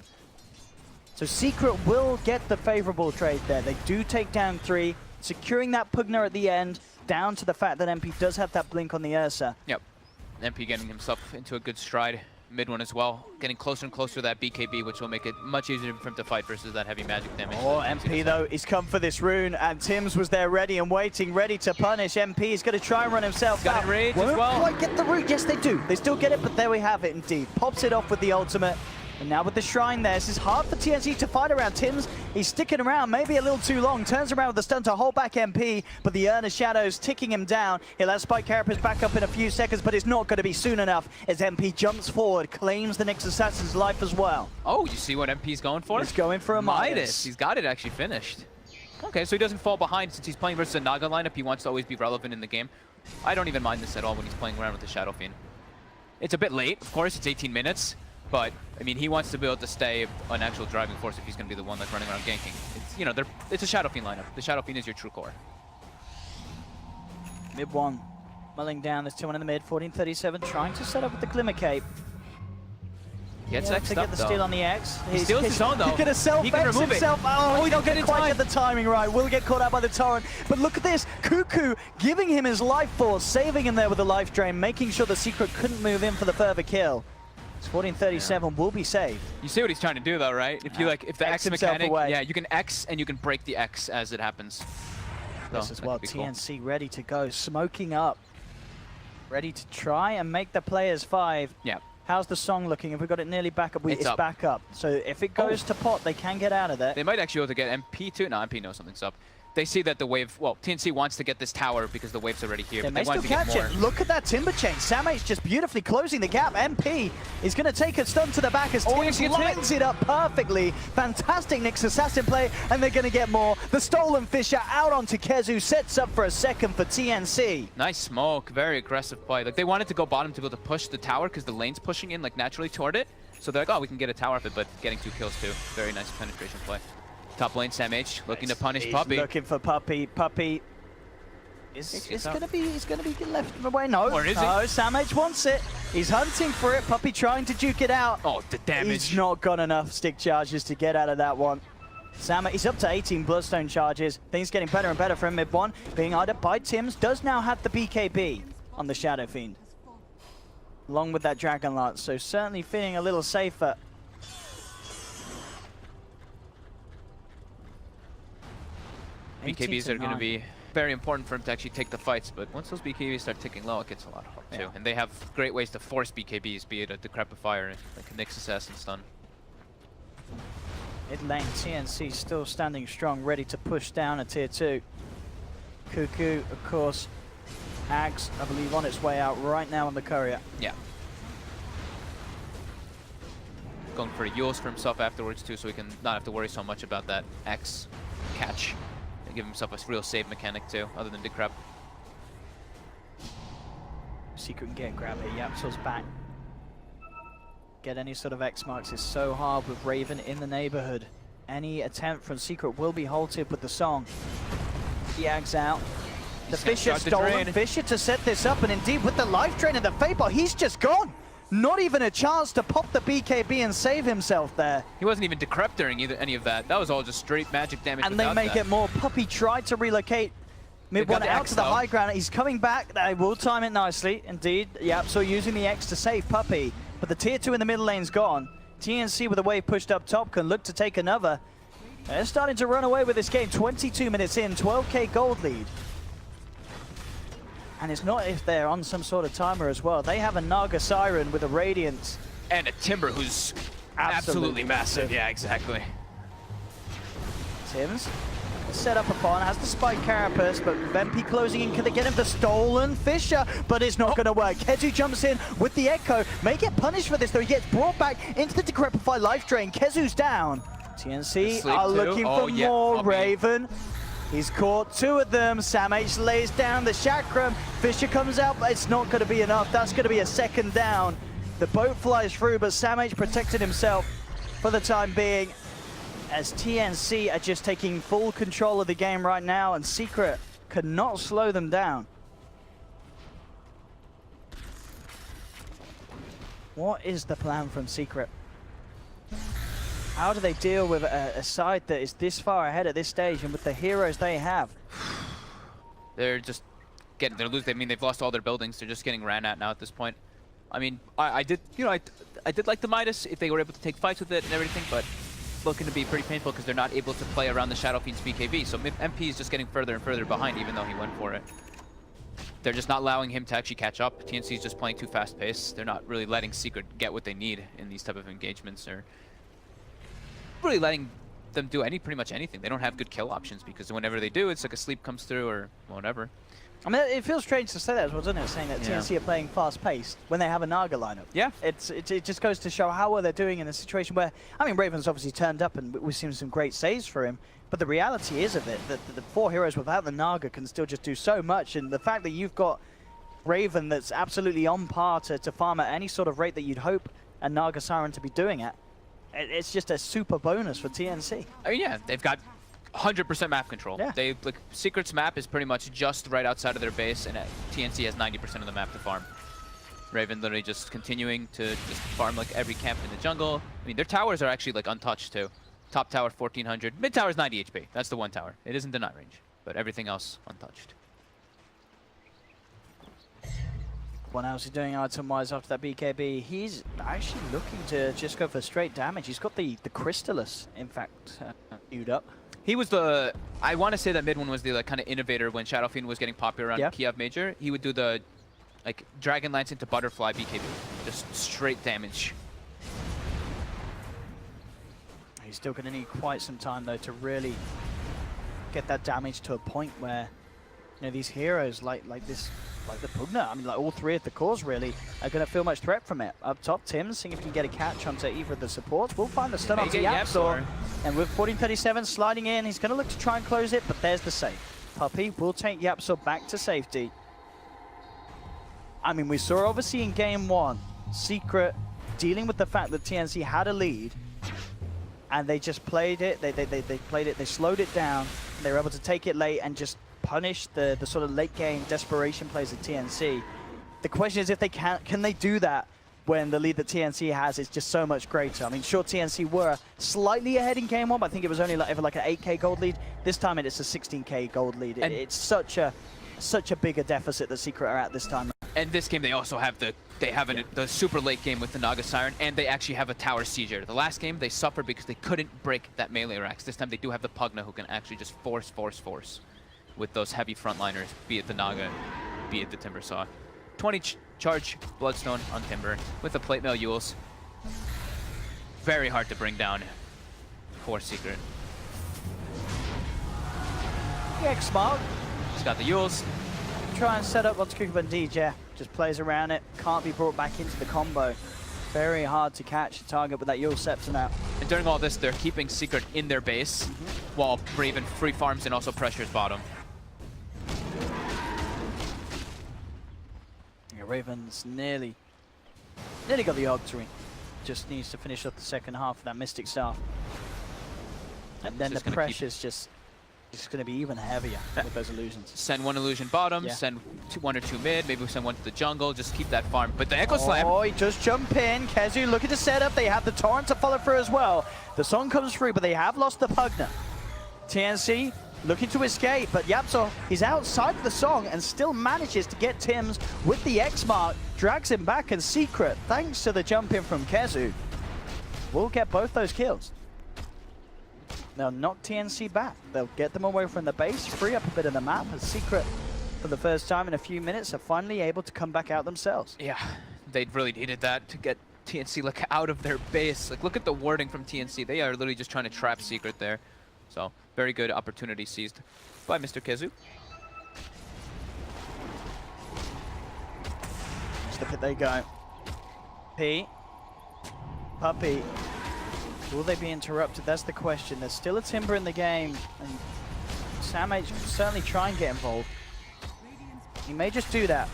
So Secret will get the favorable trade there. They do take down 3, securing that Pugna at the end, down to the fact that MP does have that blink on the Ursa. Yep. MP getting himself into a good stride. Mid one as well. Getting closer and closer to that BKB, which will make it much easier for him to fight versus that heavy magic damage. Oh, MP though, he's come for this rune, and Tim's was there ready and waiting, ready to punish. MP is going to try and run himself out. Got it rage Won't as well. quite get the root. Yes, they do. They still get it, but there we have it indeed. Pops it off with the ultimate. And now with the Shrine there, this is hard for TNC to fight around. Tim's, he's sticking around, maybe a little too long. Turns around with the stun to hold back MP, but the Urn of Shadows ticking him down. He'll have Spike Carapace back up in a few seconds, but it's not going to be soon enough as MP jumps forward, claims the next Assassin's life as well. Oh, you see what MP's going for? He's going for a Midas. He's got it actually finished. Okay, so he doesn't fall behind since he's playing versus a Naga lineup. He wants to always be relevant in the game. I don't even mind this at all when he's playing around with the Shadow Fiend. It's a bit late, of course, it's 18 minutes. But, I mean, he wants to be able to stay an actual driving force if he's going to be the one that's running around ganking. It's, you know, it's a Shadow Fiend lineup. The Shadow Fiend is your true core. Mid one, mulling down. There's 2-1 in the mid. 14:37 trying to set up with the Glimmer Cape. Gets to get the steal on the X. He steals his own, though. He's going to self-X himself. Oh, he don't quite get the timing right. Will get caught out by the Torrent. But look at this. Cuckoo giving him his life force, saving him there with the life drain, making sure the Secret couldn't move in for the further kill. 14:37 will be saved. You see what he's trying to do, though, right? If you if the X mechanic, yeah, you can X and you can break the X as it happens. This as well. TNC ready to go, smoking up, ready to try and make the players 5. Yeah. How's the song looking? Have we got it nearly back up? It's back up. So if it goes to pot, they can get out of there. They might actually be able to get MP too. No, MP knows something's up. They see that the wave, well, TNC wants to get this tower because the wave's already here. They may still catch it. Look at that Timber Chain. Sam H just beautifully closing the gap. MP is going to take a stun to the back as TNC lines it up perfectly. Fantastic Nyx Assassin play, and they're going to get more. The stolen Fisher out onto Kezu, sets up for a second for TNC. Nice smoke, very aggressive play. Like they wanted to go bottom to be able to push the tower because the lane's pushing in like naturally toward it. So they're like, oh, we can get a tower off it, but getting 2 kills too. Very nice penetration play. Top lane, Sam H looking to punish Puppey. Looking for Puppey. Puppey is going to be left away. No, or is no. Sam H wants it. He's hunting for it. Puppey trying to duke it out. Oh, the damage! He's not got enough stick charges to get out of that one. Sam, he's up to 18 Bloodstone charges. Things getting better and better for him. Mid one being eyed up by Tim's. Does now have the BKB on the Shadow Fiend, along with that Dragon Lance. So certainly feeling a little safer. BKBs are going to be very important for him to actually take the fights, but once those BKBs start ticking low, it gets a lot harder too. And they have great ways to force BKBs, be it a Decrepify, like a Nyx Assassin stun. Mid lane, TNC still standing strong, ready to push down a tier 2. Cuckoo, of course, Axe, I believe, on its way out right now on the courier. Yeah. going for Yules for himself afterwards too, so he can not have to worry so much about that X catch. And give himself a real save mechanic too, other than Decrep. Secret can get a grab here. Yapso's back. Get any sort of X marks is so hard with Raven in the neighborhood. Any attempt from Secret will be halted with the song. Yag's out. The Fisher stolen. Fisher to set this up, and indeed with the life drain and the Fate Bot, he's just gone. Not even a chance to pop the BKB and save himself there. He wasn't even decrepit during any of that. That was all just straight magic damage. And they make it more. Puppey tried to relocate mid-one out to the high ground. He's coming back. They will time it nicely. Indeed, Yapso using the X to save Puppey. But the tier 2 in the middle lane's gone. TNC with a wave pushed up top can look to take another. They're starting to run away with this game. 22 minutes in, 12k gold lead. And it's not if they're on some sort of timer as well. They have a Naga Siren with a Radiance. And a Timber who's absolutely massive. Yeah, exactly. Tim's set up a farm, has the Spike Carapace, but Vempi closing in. Can they get him? The stolen Fisher, but it's not going to work. Kezu jumps in with the Echo. May get punished for this though. He gets brought back into the Decrepify life drain. Kezu's down. TNC are looking for more. Raven. He's caught 2 of them. Sam H lays down the Chakram. Fisher comes out, but it's not going to be enough. That's going to be a second down. The boat flies through, but Sam H protected himself for the time being, as TNC are just taking full control of the game right now, and Secret could not slow them down. What is the plan from Secret? How do they deal with a side that is this far ahead at this stage and with the heroes they have? They're just getting, they're losing. I mean, they've lost all their buildings. They're just getting ran at now at this point. I mean, I did like the Midas if they were able to take fights with it and everything, but looking to be pretty painful because they're not able to play around the Shadow Fiend's BKB. So MP is just getting further and further behind, even though he went for it. They're just not allowing him to actually catch up. TNC is just playing too fast paced. They're not really letting Secret get what they need in these type of engagements. They're really letting them do pretty much anything. They don't have good kill options because whenever they do, it's like a sleep comes through or whatever. I mean, it feels strange to say that as well, doesn't it? Saying that TNC are playing fast-paced when they have a Naga lineup. Yeah. It just goes to show how well they're doing in a situation where, I mean, Raven's obviously turned up and we've seen some great saves for him, but the reality is of it, that the 4 heroes without the Naga can still just do so much, and the fact that you've got Raven that's absolutely on par to farm at any sort of rate that you'd hope a Naga Siren to be doing at, it's just a super bonus for TNC. I mean, yeah, they've got 100% map control. Yeah. Secret's map is pretty much just right outside of their base, and TNC has 90% of the map to farm. Raven literally just continuing to just farm like every camp in the jungle. I mean, their towers are actually like untouched too. Top tower 1400, mid tower is 90 HP. That's the one tower. It isn't deny range, but everything else untouched. What else is doing item-wise after that BKB? He's actually looking to just go for straight damage. He's got the Crystallis, in fact, queued up. He was the, I want to say that mid one was the like, kind of innovator when Shadow Fiend was getting popular on Kiev Major. He would do the like Dragon Lance into Butterfly BKB, just straight damage. He's still going to need quite some time though to really get that damage to a point where, you know, these heroes like the Pugna, I mean, like all 3 of the cores really are going to feel much threat from it. Up top, Tim, seeing if he can get a catch onto either of the supports. We'll find the stun onto Yapsor. And with 1437 sliding in, he's going to look to try and close it, but there's the save. Puppey will take Yapsor back to safety. I mean, we saw obviously in game 1, Secret dealing with the fact that TNC had a lead, and they just played it, they played it, they slowed it down, and they were able to take it late and just punish the sort of late game desperation plays of TNC. The question is if they can they do that when the lead that TNC has is just so much greater. I mean, sure, TNC were slightly ahead in game 1, but I think it was only like an 8k gold lead. This time it's a 16k gold lead. It's such a bigger deficit that Secret are at this time. And this game they also have the super late game with the Naga Siren, and they actually have a tower sieger. The last game they suffered because they couldn't break that melee racks. This time they do have the Pugna who can actually just force with those heavy frontliners, be it the Naga, be it the Timber Saw. 20 charge Bloodstone on Timber with the Plate Mail Yules. Very hard to bring down for Secret. Yeah, smart. He's got the Yules. Try and set up what's Kukuba and DJ. Just plays around it. Can't be brought back into the combo. Very hard to catch the target with that Yule Scepter now. And during all this, they're keeping Secret in their base, while Raven free farms and also pressures bottom. Yeah, Raven's nearly got the Octarine. Just needs to finish up the second half of that Mystic Staff. And then the pressure's just going to be even heavier with those illusions. Send one illusion bottom, send one or two mid, maybe send one to the jungle, just keep that farm. But the Echo Slam... Oh, he just jump in. Kezu looking to set up. They have the Torrent to follow through as well. The Song comes through, but they have lost the Pugna. TNC looking to escape, but Yapzor, he's outside of the Song and still manages to get Tims with the X mark, drags him back, and Secret, thanks to the jump in from Kezu, will get both those kills. They'll knock TNC back. They'll get them away from the base, free up a bit of the map, and Secret, for the first time in a few minutes, are finally able to come back out themselves. Yeah, they really needed that to get TNC like out of their base. Like, look at the wording from TNC. They are literally just trying to trap Secret there. So, very good opportunity seized by Mr. Kezu. Just the pit they go. P. Puppey. Will they be interrupted? That's the question. There's still a Timber in the game, and Sam H will certainly try and get involved. He may just do that.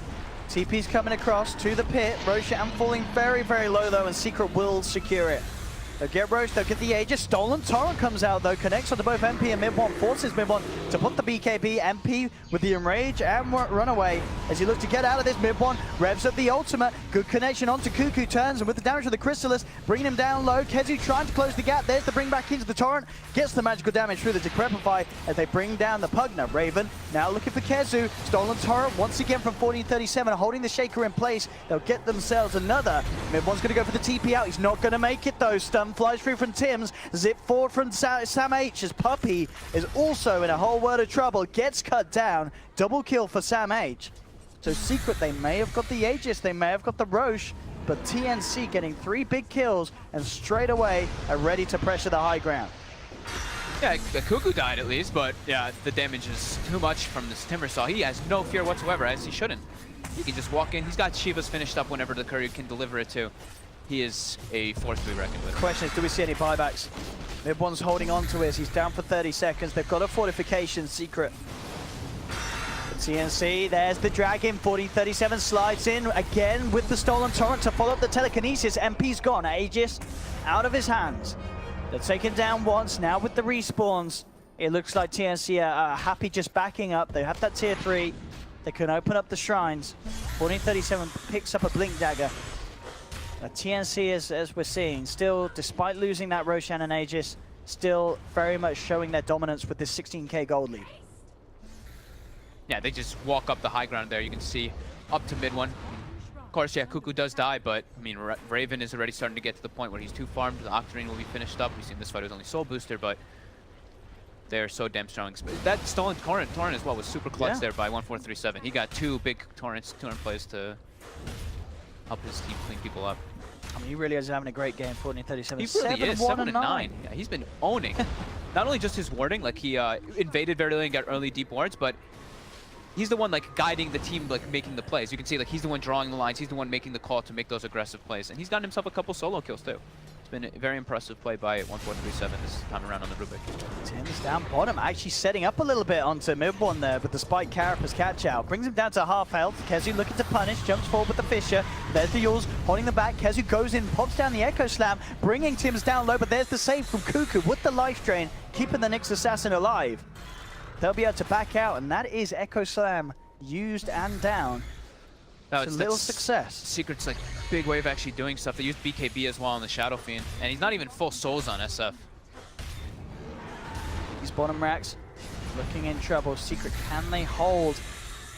TP's coming across to the pit. Roshan falling very, very low though, and Secret will secure it. They'll get Roche, they'll get the Aegis. Stolen Torrent comes out though, connects onto both MP and Mid-1, forces Mid-1 to put the BKB. MP with the Enrage and Runaway as he looks to get out of this. Mid-1 revs up the ultimate. Good connection onto Cuckoo, turns, and with the damage of the Chrysalis, bringing him down low. Kezu trying to close the gap. There's the bring back into the Torrent. Gets the magical damage through the Decrepify as they bring down the Pugna. Raven now looking for Kezu. Stolen Torrent once again from 1437, holding the Shaker in place. They'll get themselves another. Mid-1's going to go for the TP out. He's not going to make it though. Stun flies through from Tims. Zip forward from Sam H as Puppey is also in a whole world of trouble. Gets cut down. Double kill for Sam H. So Secret, they may have got the Aegis, they may have got the Roche, but TNC getting 3 big kills and straight away are ready to pressure the high ground. Yeah, the Cuckoo died at least, but yeah, the damage is too much from this Timbersaw. He has no fear whatsoever, as he shouldn't. He can just walk in. He's got Shivas finished up whenever the courier can deliver it to. He is a force to be reckoned with. The question is, do we see any buybacks? Mid-1's holding on to it. He's down for 30 seconds. They've got a fortification, Secret. TNC, there's the Dragon. 1437 slides in again with the Stolen Torrent to follow up the telekinesis. MP's gone. Aegis out of his hands. They're taken down once. Now with the respawns, it looks like TNC are happy just backing up. They have that tier 3. They can open up the shrines. 1437 picks up a Blink Dagger. TNC, as we're seeing, still, despite losing that Roshan and Aegis, still very much showing their dominance with this 16k gold lead. Yeah, they just walk up the high ground there. You can see up to Mid-1. Of course, yeah, Cuckoo does die, but I mean, Raven is already starting to get to the point where he's too farmed. The Octarine will be finished up. We've seen this fight was only Soul Booster, but they're so damn strong. That Stolen Torrent as well was super clutch there by 1437. He got 2 big Torrent plays to help his team clean people up. I mean, he really is having a great game, 1437. He really is, 7-9. Yeah, he's been owning. Not only just his warding, like he invaded very early and got early deep wards, but he's the one like guiding the team, like making the plays. You can see like he's the one drawing the lines, he's the one making the call to make those aggressive plays. And he's gotten himself a couple solo kills too. It's been a very impressive play by 1437 this time around on the Rubik. Tim's down bottom, actually setting up a little bit onto Mid-1 there, but the Spike Carapace catch out. Brings him down to half health. Kezu looking to punish, jumps forward with the Fisher. There's the Yules holding them back. Kezu goes in, pops down the Echo Slam, bringing Tims down low, but there's the save from Cuckoo with the life drain, keeping the Nyx Assassin alive. They'll be able to back out, and that is Echo Slam used and down. No, it's a little success. Secret's like big way of actually doing stuff. They used BKB as well on the Shadow Fiend, and he's not even full souls on SF. These bottom racks looking in trouble. Secret, can they hold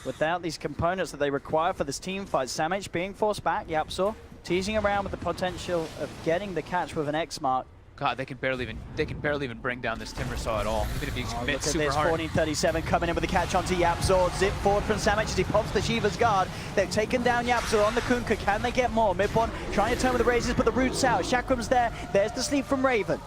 without these components that they require for this team fight? Sam H being forced back. Yapzor teasing around with the potential of getting the catch with an X mark. God, they can barely even bring down this Timbersaw at all. Even if he commits super hard. 1437 coming in with the catch onto Yapzor. Zip forward from Sam H as he pops the Shiva's guard. They've taken down Yapzor on the Kunkka. Can they get more? Mid-1 trying to turn with the Razors, but the root's out. Chakram's there. There's the sleep from Raven.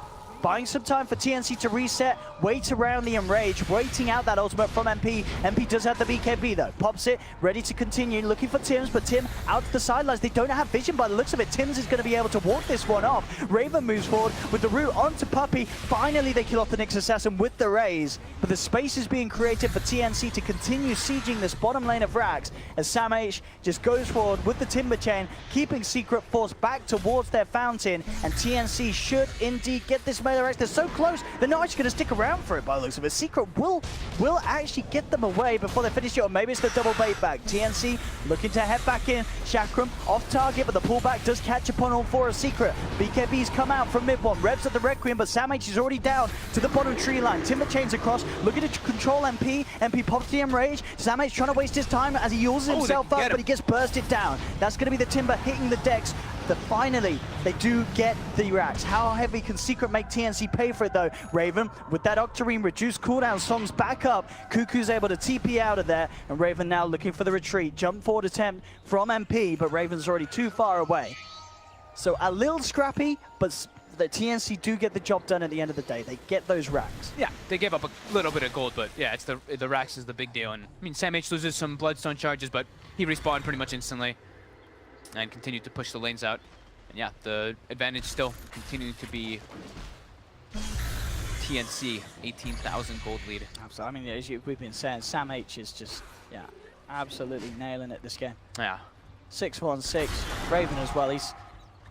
Buying some time for TNC to reset. wait around the Enrage, waiting out that ultimate from MP. MP does have the BKB though, pops it, ready to continue, looking for Tims, but Tim out to the sidelines. They don't have vision by the looks of it. Tims is going to be able to walk this one off. Raven moves forward with the root onto Puppey. Finally, they kill off the Nyx Assassin with the Raze, but the space is being created for TNC to continue sieging this bottom lane of Rax as Sam H just goes forward with the Timber Chain, keeping Secret Force back towards their fountain, and TNC should indeed get this melee Rax. They're so close, they're not actually going to stick around for it by the looks of it. Secret will actually get them away before they finish it, or maybe it's the double bait back. TNC looking to head back in. Chakram off target, but the pullback does catch upon all four of Secret. BKB's come out from mid one, revs at the Requiem, but Sam H is already down to the bottom tree line. Timber Chains across, looking to control MP. MP pops the Enrage. Sam H trying to waste his time as he uses himself up, but he gets bursted down. That's going to be the Timber hitting the decks. Finally, they do get the Rax. How heavy can Secret make TNC pay for it though? Raven, with that Octarine reduced cooldown, songs back up. Cuckoo's able to TP out of there, and Raven now looking for the retreat. Jump forward attempt from MP, but Raven's already too far away. So a little scrappy, but the TNC do get the job done at the end of the day. They get those Rax. Yeah, they gave up a little bit of gold, but yeah, it's the Rax is the big deal. And I mean, Sam H loses some Bloodstone charges, but he respawned pretty much instantly and continued to push the lanes out. And yeah, the advantage still continuing to be TNC, 18,000 gold lead. Absolutely. I mean, as we've been saying, Sam H is just, yeah, absolutely nailing it this game. Yeah. 6-1-6. Raven as well.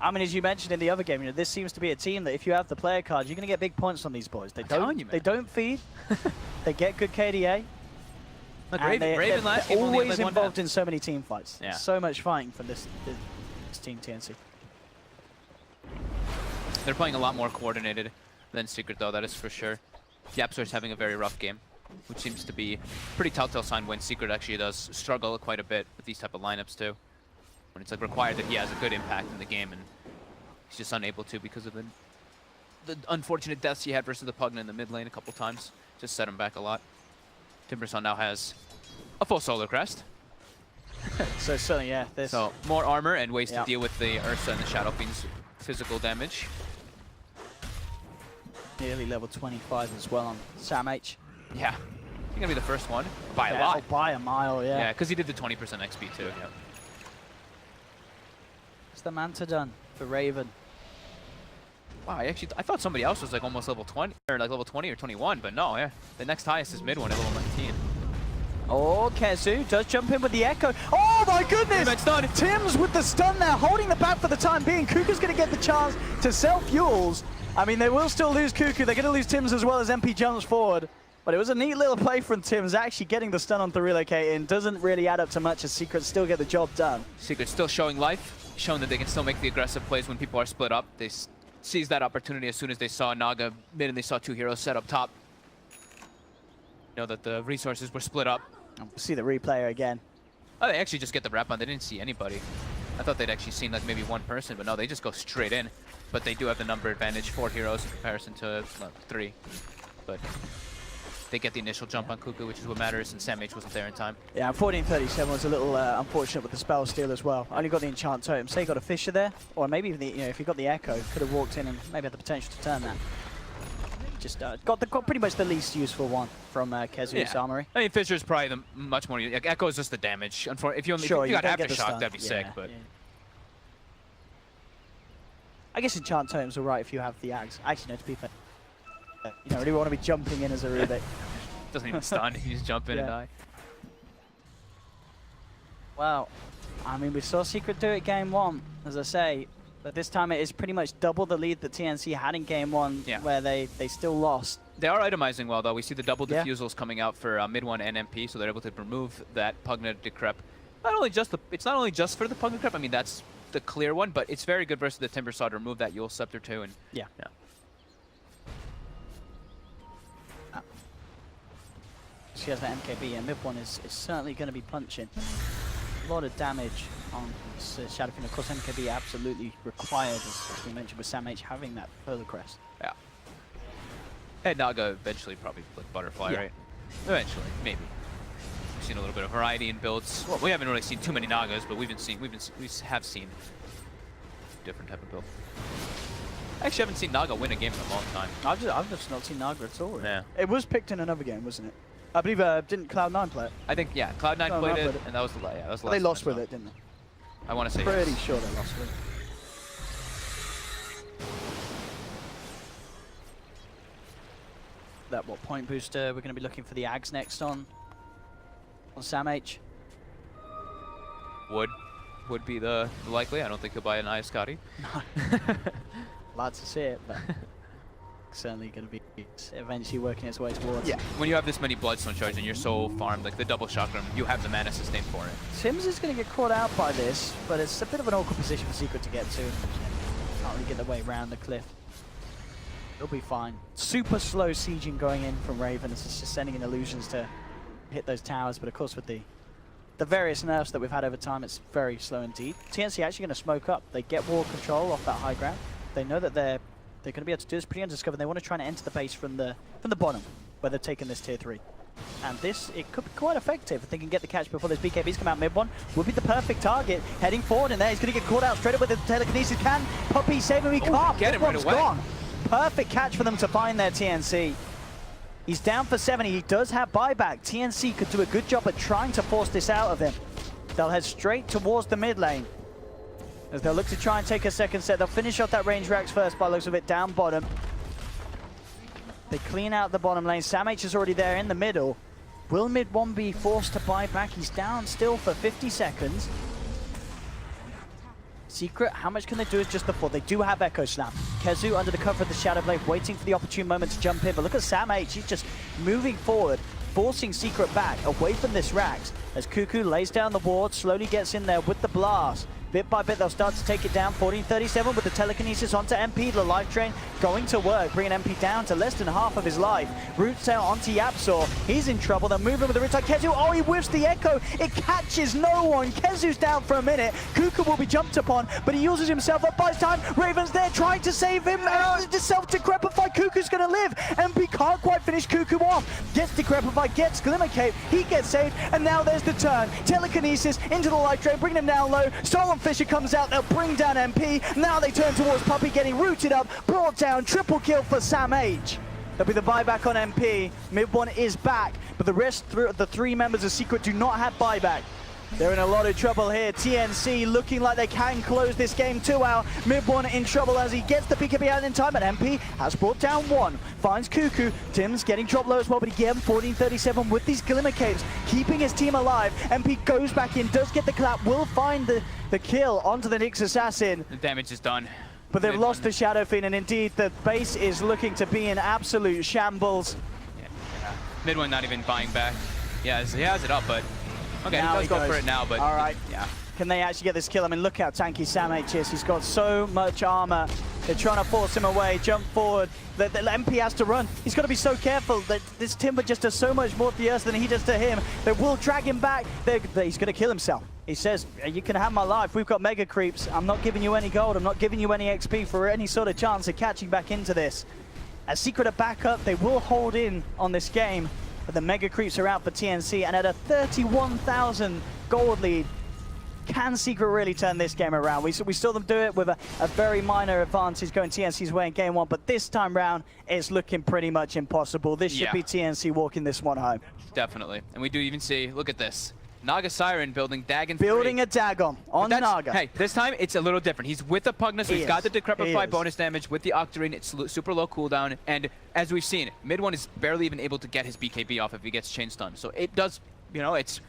I mean, as you mentioned in the other game, you know, this seems to be a team that if you have the player cards, you're going to get big points on these boys. They don't feed. They get good KDA. Look, Raven last game always involved in so many team fights. Yeah. So much fighting for this team TNC. They're playing a lot more coordinated than Secret, though, that is for sure. Yapzor's having a very rough game, which seems to be a pretty telltale sign when Secret actually does struggle quite a bit with these type of lineups, too. When it's like required that he has a good impact in the game, and he's just unable to because of the unfortunate deaths he had versus the Pugna in the mid lane a couple times. Just set him back a lot. Timberson now has a full Solar Crest. So yeah, so more armor and ways to deal with the Ursa and the Shadow Fiend's physical damage. Nearly level 25 as well on Sam H. Yeah, he's gonna be the first one by a lot. By a mile, yeah. Yeah, because he did the 20% XP too. Yeah. It's the Manta done for Raven. Wow, I thought somebody else was like almost level 20 or like level 20 or 21, but no, yeah. The next highest is mid one at level 19. Oh, Kezu does jump in with the Echo. Oh my goodness! Tim's with the stun there, holding the back for the time being. Cuckoo's going to get the chance to sell fuels. I mean, they will still lose Cuckoo. They're going to lose Tims as well as MP jumps forward. But it was a neat little play from Tims, actually getting the stun on the relocating. Doesn't really add up to much as Secret still get the job done. Secret still showing life, showing that they can still make the aggressive plays when people are split up. They seized that opportunity as soon as they saw Naga mid and they saw two heroes set up top. You know that the resources were split up. We'll see the replayer again. Oh, they actually just get the wrap on. They didn't see anybody. I thought they'd actually seen like maybe one person, but no, they just go straight in. But they do have the number advantage, 4 heroes in comparison to 3. But they get the initial jump on Cuckoo, which is what matters, and Sam H wasn't there in time. Yeah, 1437 was a little unfortunate with the spell steal as well. Only got the enchant totem. Say he got a Fisher there, or maybe even if he got the Echo, could have walked in and maybe had the potential to turn that. Just got pretty much the least useful one from Kezu's armory. I mean, Fisher's probably the much more. Like, Echo is just the damage. If you got Aftershock, that'd be sick. But I guess enchant totem's alright if you have the Axe. Actually, no, to be fair, you don't really want to be jumping in as a Rubik. Doesn't even stun. You just jump in and die. Well, I mean, we saw Secret do it game 1, as I say. But this time it is pretty much double the lead that TNC had in game 1, where they still lost. They are itemizing well, though. We see the double diffusals coming out for mid 1 and MP, so they're able to remove that Pugna Decrep. It's not only just for the Pugna Decrep. I mean, that's the clear one, but it's very good versus the Timber Saw to remove that Yule Scepter too. And she has that MKB, and mid 1 is certainly going to be punching. A lot of damage on Shadow Fiend. Of course, MKB absolutely required, as we mentioned, with Sam H having that further crest. Yeah. And Naga eventually probably like Butterfly, right? Eventually, maybe. We've seen a little bit of variety in builds. Well, we haven't really seen too many Nagas, but we have seen different type of build. I actually haven't seen Naga win a game in a long time. I've just not seen Naga at all. Yeah. It was picked in another game, wasn't it? I believe didn't Cloud9 play it? I think, yeah, Cloud9 played it, and that was the last. They lost with it, didn't they? I want to say Pretty yes. sure they lost with it. That what point booster? We're going to be looking for the Ags next on Sam H. Would be the likely. I don't think he'll buy an Iascati. No. Glad to see it, but certainly going to be eventually working its way towards. Yeah. When you have this many Bloodstone charges and you're so farmed, like the double chakram, you have the mana sustain for it. Sims is going to get caught out by this, but it's a bit of an awkward position for Secret to get to. Can't really get the way around the cliff. It'll be fine. Super slow sieging going in from Raven. It's just sending in illusions to hit those towers, but of course with the various nerfs that we've had over time, it's very slow indeed. TNC actually going to smoke up. They get wall control off that high ground. They know that they're going to be able to do this pretty undiscovered. They want to try and enter the base from the bottom, where they've taken this tier 3. And this, it could be quite effective if they can get the catch before those BKBs come out. Mid one would be the perfect target. Heading forward in there, he's going to get caught out straight up with the telekinesis. Can Puppey save him? He can't. Get him right away. Gone. Perfect catch for them to find their TNC. He's down for 70. He does have buyback. TNC could do a good job at trying to force this out of him. They'll head straight towards the mid lane as they'll look to try and take a second set. They'll finish off that range racks first by the looks of it, down bottom. They clean out the bottom lane. Sam H is already there in the middle. Will mid one be forced to buy back? He's down still for 50 seconds. Secret, how much can they do is just the 4. They do have Echo Slam. Kezu under the cover of the Shadow Blade, waiting for the opportune moment to jump in. But look at Sam H, he's just moving forward, forcing Secret back, away from this Rax. As Cuckoo lays down the ward, slowly gets in there with the blast. Bit by bit, they'll start to take it down. 14:37 with the telekinesis onto MP. The life drain going to work, bringing MP down to less than half of his life. Root sail onto Yapsor. He's in trouble. They're moving with the Riptide. Kezu, oh, he whiffs the Echo. It catches no one. Kezu's down for a minute. Kuku will be jumped upon, but he uses himself up by his time. Raven's there trying to save him. The self-decrepify. Kuku's going to live. MP can't quite finish Kuku off. Gets decrepified, gets Glimmer Cape. He gets saved, and now there's the turn. Telekinesis into the life drain, bringing him down low. Stolen Fisher comes out, they'll bring down MP. Now they turn towards Puppey, getting rooted up, brought down, triple kill for Sam H. There'll be the buyback on MP. Mid one is back, but the rest, the 3 members of Secret do not have buyback. They're in a lot of trouble here. TNC looking like they can close this game 2 out. Mid one in trouble as he gets the BKB out in time, but MP has brought down 1. Finds Cuckoo. Tim's getting dropped low as well, but again, 14:37 with these Glimmer Capes, keeping his team alive. MP goes back in, does get the clap, will find the kill onto the Nyx Assassin. The damage is done. But they've lost the Shadow Fiend, and indeed, the base is looking to be in absolute shambles. Yeah. Mid one not even buying back. Yeah, he has it up, but okay, now he does go for it now, but all right. Yeah. Can they actually get this kill? I mean, look how tanky Sam H is. He's got so much armor. They're trying to force him away, jump forward. The MP has to run. He's got to be so careful. That this Timber just does so much more to the Earth than he does to him. They will drag him back. He's going to kill himself. He says, you can have my life. We've got mega creeps. I'm not giving you any gold. I'm not giving you any XP for any sort of chance of catching back into this. As Secret are back up, they will hold in on this game. But the mega creeps are out for TNC, and at a 31,000 gold lead, can Secret really turn this game around? We saw them do it with a very minor advantage going TNC's way in game 1, but this time round, it's looking pretty much impossible. This should be TNC walking this one home. Definitely. And we do even see, look at this. Naga Siren building Dagon 3. Building a Dagon on Naga. Hey, this time it's a little different. He's with the Pugna, so he's got the Decrepify bonus damage with the Octarine. It's super low cooldown, and as we've seen, mid one is barely even able to get his BKB off if he gets chain stun. So it does, it's,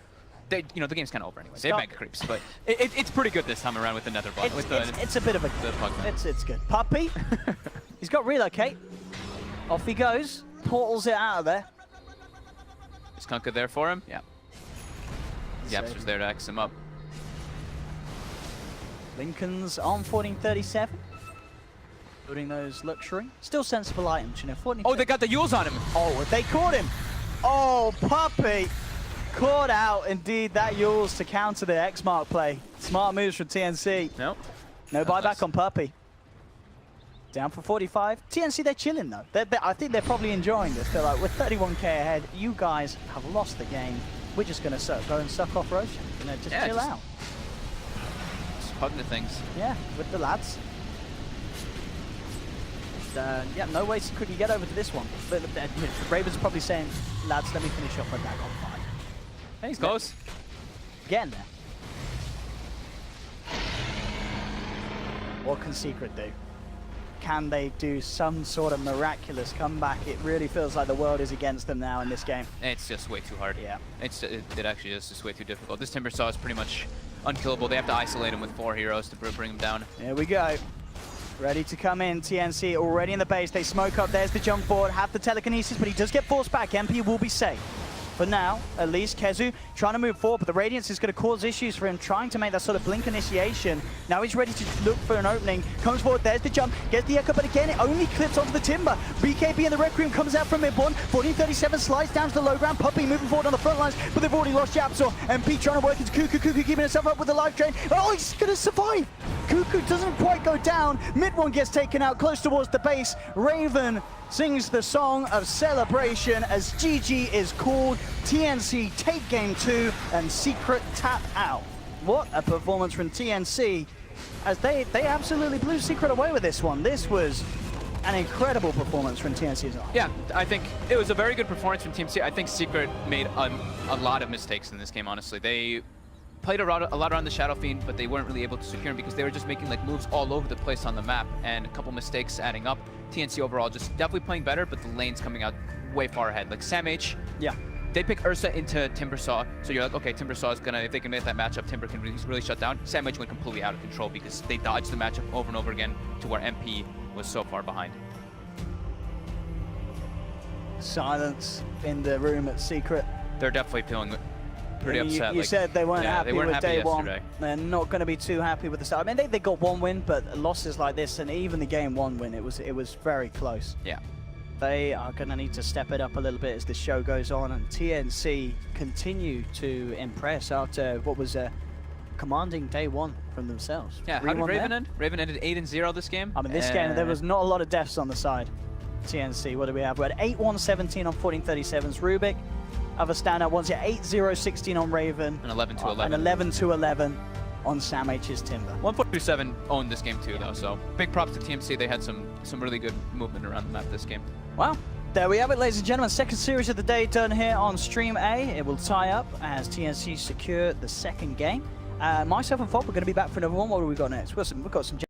the game's kind of over anyway. They have mega creeps, but it's pretty good this time around with the Nether bot. It's a bit of a it's good. Puppey, he's got relocate. Off he goes, portals it out of there. Is Kunkka there for him? Yeah. Yaps was there to X him up. Lincoln's on 14:37. Building those luxury. Still sensible items, 14. Oh, they got the Yules on him. Oh, they caught him. Oh, Puppey. Caught out, indeed, that Yules to counter the X-Mark play. Smart moves from TNC. Nope. No buyback on Puppey. Down for 45. TNC, they're chilling, though. I think they're probably enjoying this. They're like, we're 31k ahead. You guys have lost the game. We're just going to go and suck off Roshan. Just chill out. Just Pugna things. Yeah, with the lads. yeah, no way Secret can get over to this one. But the Ravens are probably saying, lads, let me finish off with that on 5. Hey, he's close. Getting there. What can Secret do? Can they do some sort of miraculous comeback? It really feels like the world is against them now in this game. It's just way too hard. Yeah. It actually is just way too difficult. This Timber Saw is pretty much unkillable. They have to isolate him with 4 heroes to bring him down. Here we go. Ready to come in. TNC already in the base. They smoke up. There's the jump forward. Have the telekinesis, but he does get forced back. MP will be safe. For now, at least, Kezu trying to move forward, but the Radiance is going to cause issues for him, trying to make that sort of blink initiation. Now he's ready to look for an opening. Comes forward, there's the jump, gets the echo, but again, it only clips onto the Timber. BKB in the Requiem comes out from mid-1. 1437 slides down to the low ground. Puppey moving forward on the front lines, but they've already lost Japsor. MP trying to work into Cuckoo. Cuckoo keeping himself up with the life drain. Oh, he's going to survive. Cuckoo doesn't quite go down. Mid-1 gets taken out close towards the base. Raven sings the song of celebration as GG is called. TNC take game 2 and Secret tap out. What a performance from TNC as they absolutely blew Secret away with this one. This was an incredible performance from TNC as well. Yeah, I think it was a very good performance from Team C. I think Secret made a lot of mistakes in this game, honestly. They played a lot around the Shadow Fiend, but they weren't really able to secure him because they were just making like moves all over the place on the map, and a couple mistakes adding up. TNC overall just definitely playing better, but the lane's coming out way far ahead. Like Sam H, yeah, they pick Ursa into Timber Saw, so you're like, okay, Timber Saw is gonna, if they can make that matchup, Timber can really shut down. Sam H went completely out of control because they dodged the matchup over and over again to where MP was so far behind. Silence in the room at Secret. They're definitely feeling pretty upset. You said they weren't happy with day yesterday. 1. They're not going to be too happy with the start. I mean, they got 1 win, but losses like this, and even the game 1 win, it was very close. Yeah. They are going to need to step it up a little bit as the show goes on, and TNC continue to impress after what was a commanding day 1 from themselves. Yeah, how did Raven end? Raven ended 8-0 this game. I mean, this game, there was not a lot of deaths on the side. TNC, what do we have? We had 8-1-17 on 1437's Rubik. Other standout ones, yeah, 8-0-16 on Raven. And 11-11. And 11-11 on Sam H's Timber. 147 owned this game too, though, so big props to TMC. They had some really good movement around the map this game. Well, there we have it, ladies and gentlemen. Second series of the day done here on Stream A. It will tie up as TNC secure the second game. Myself and Fob, we're going to be back for another one. What do we got next? We've got some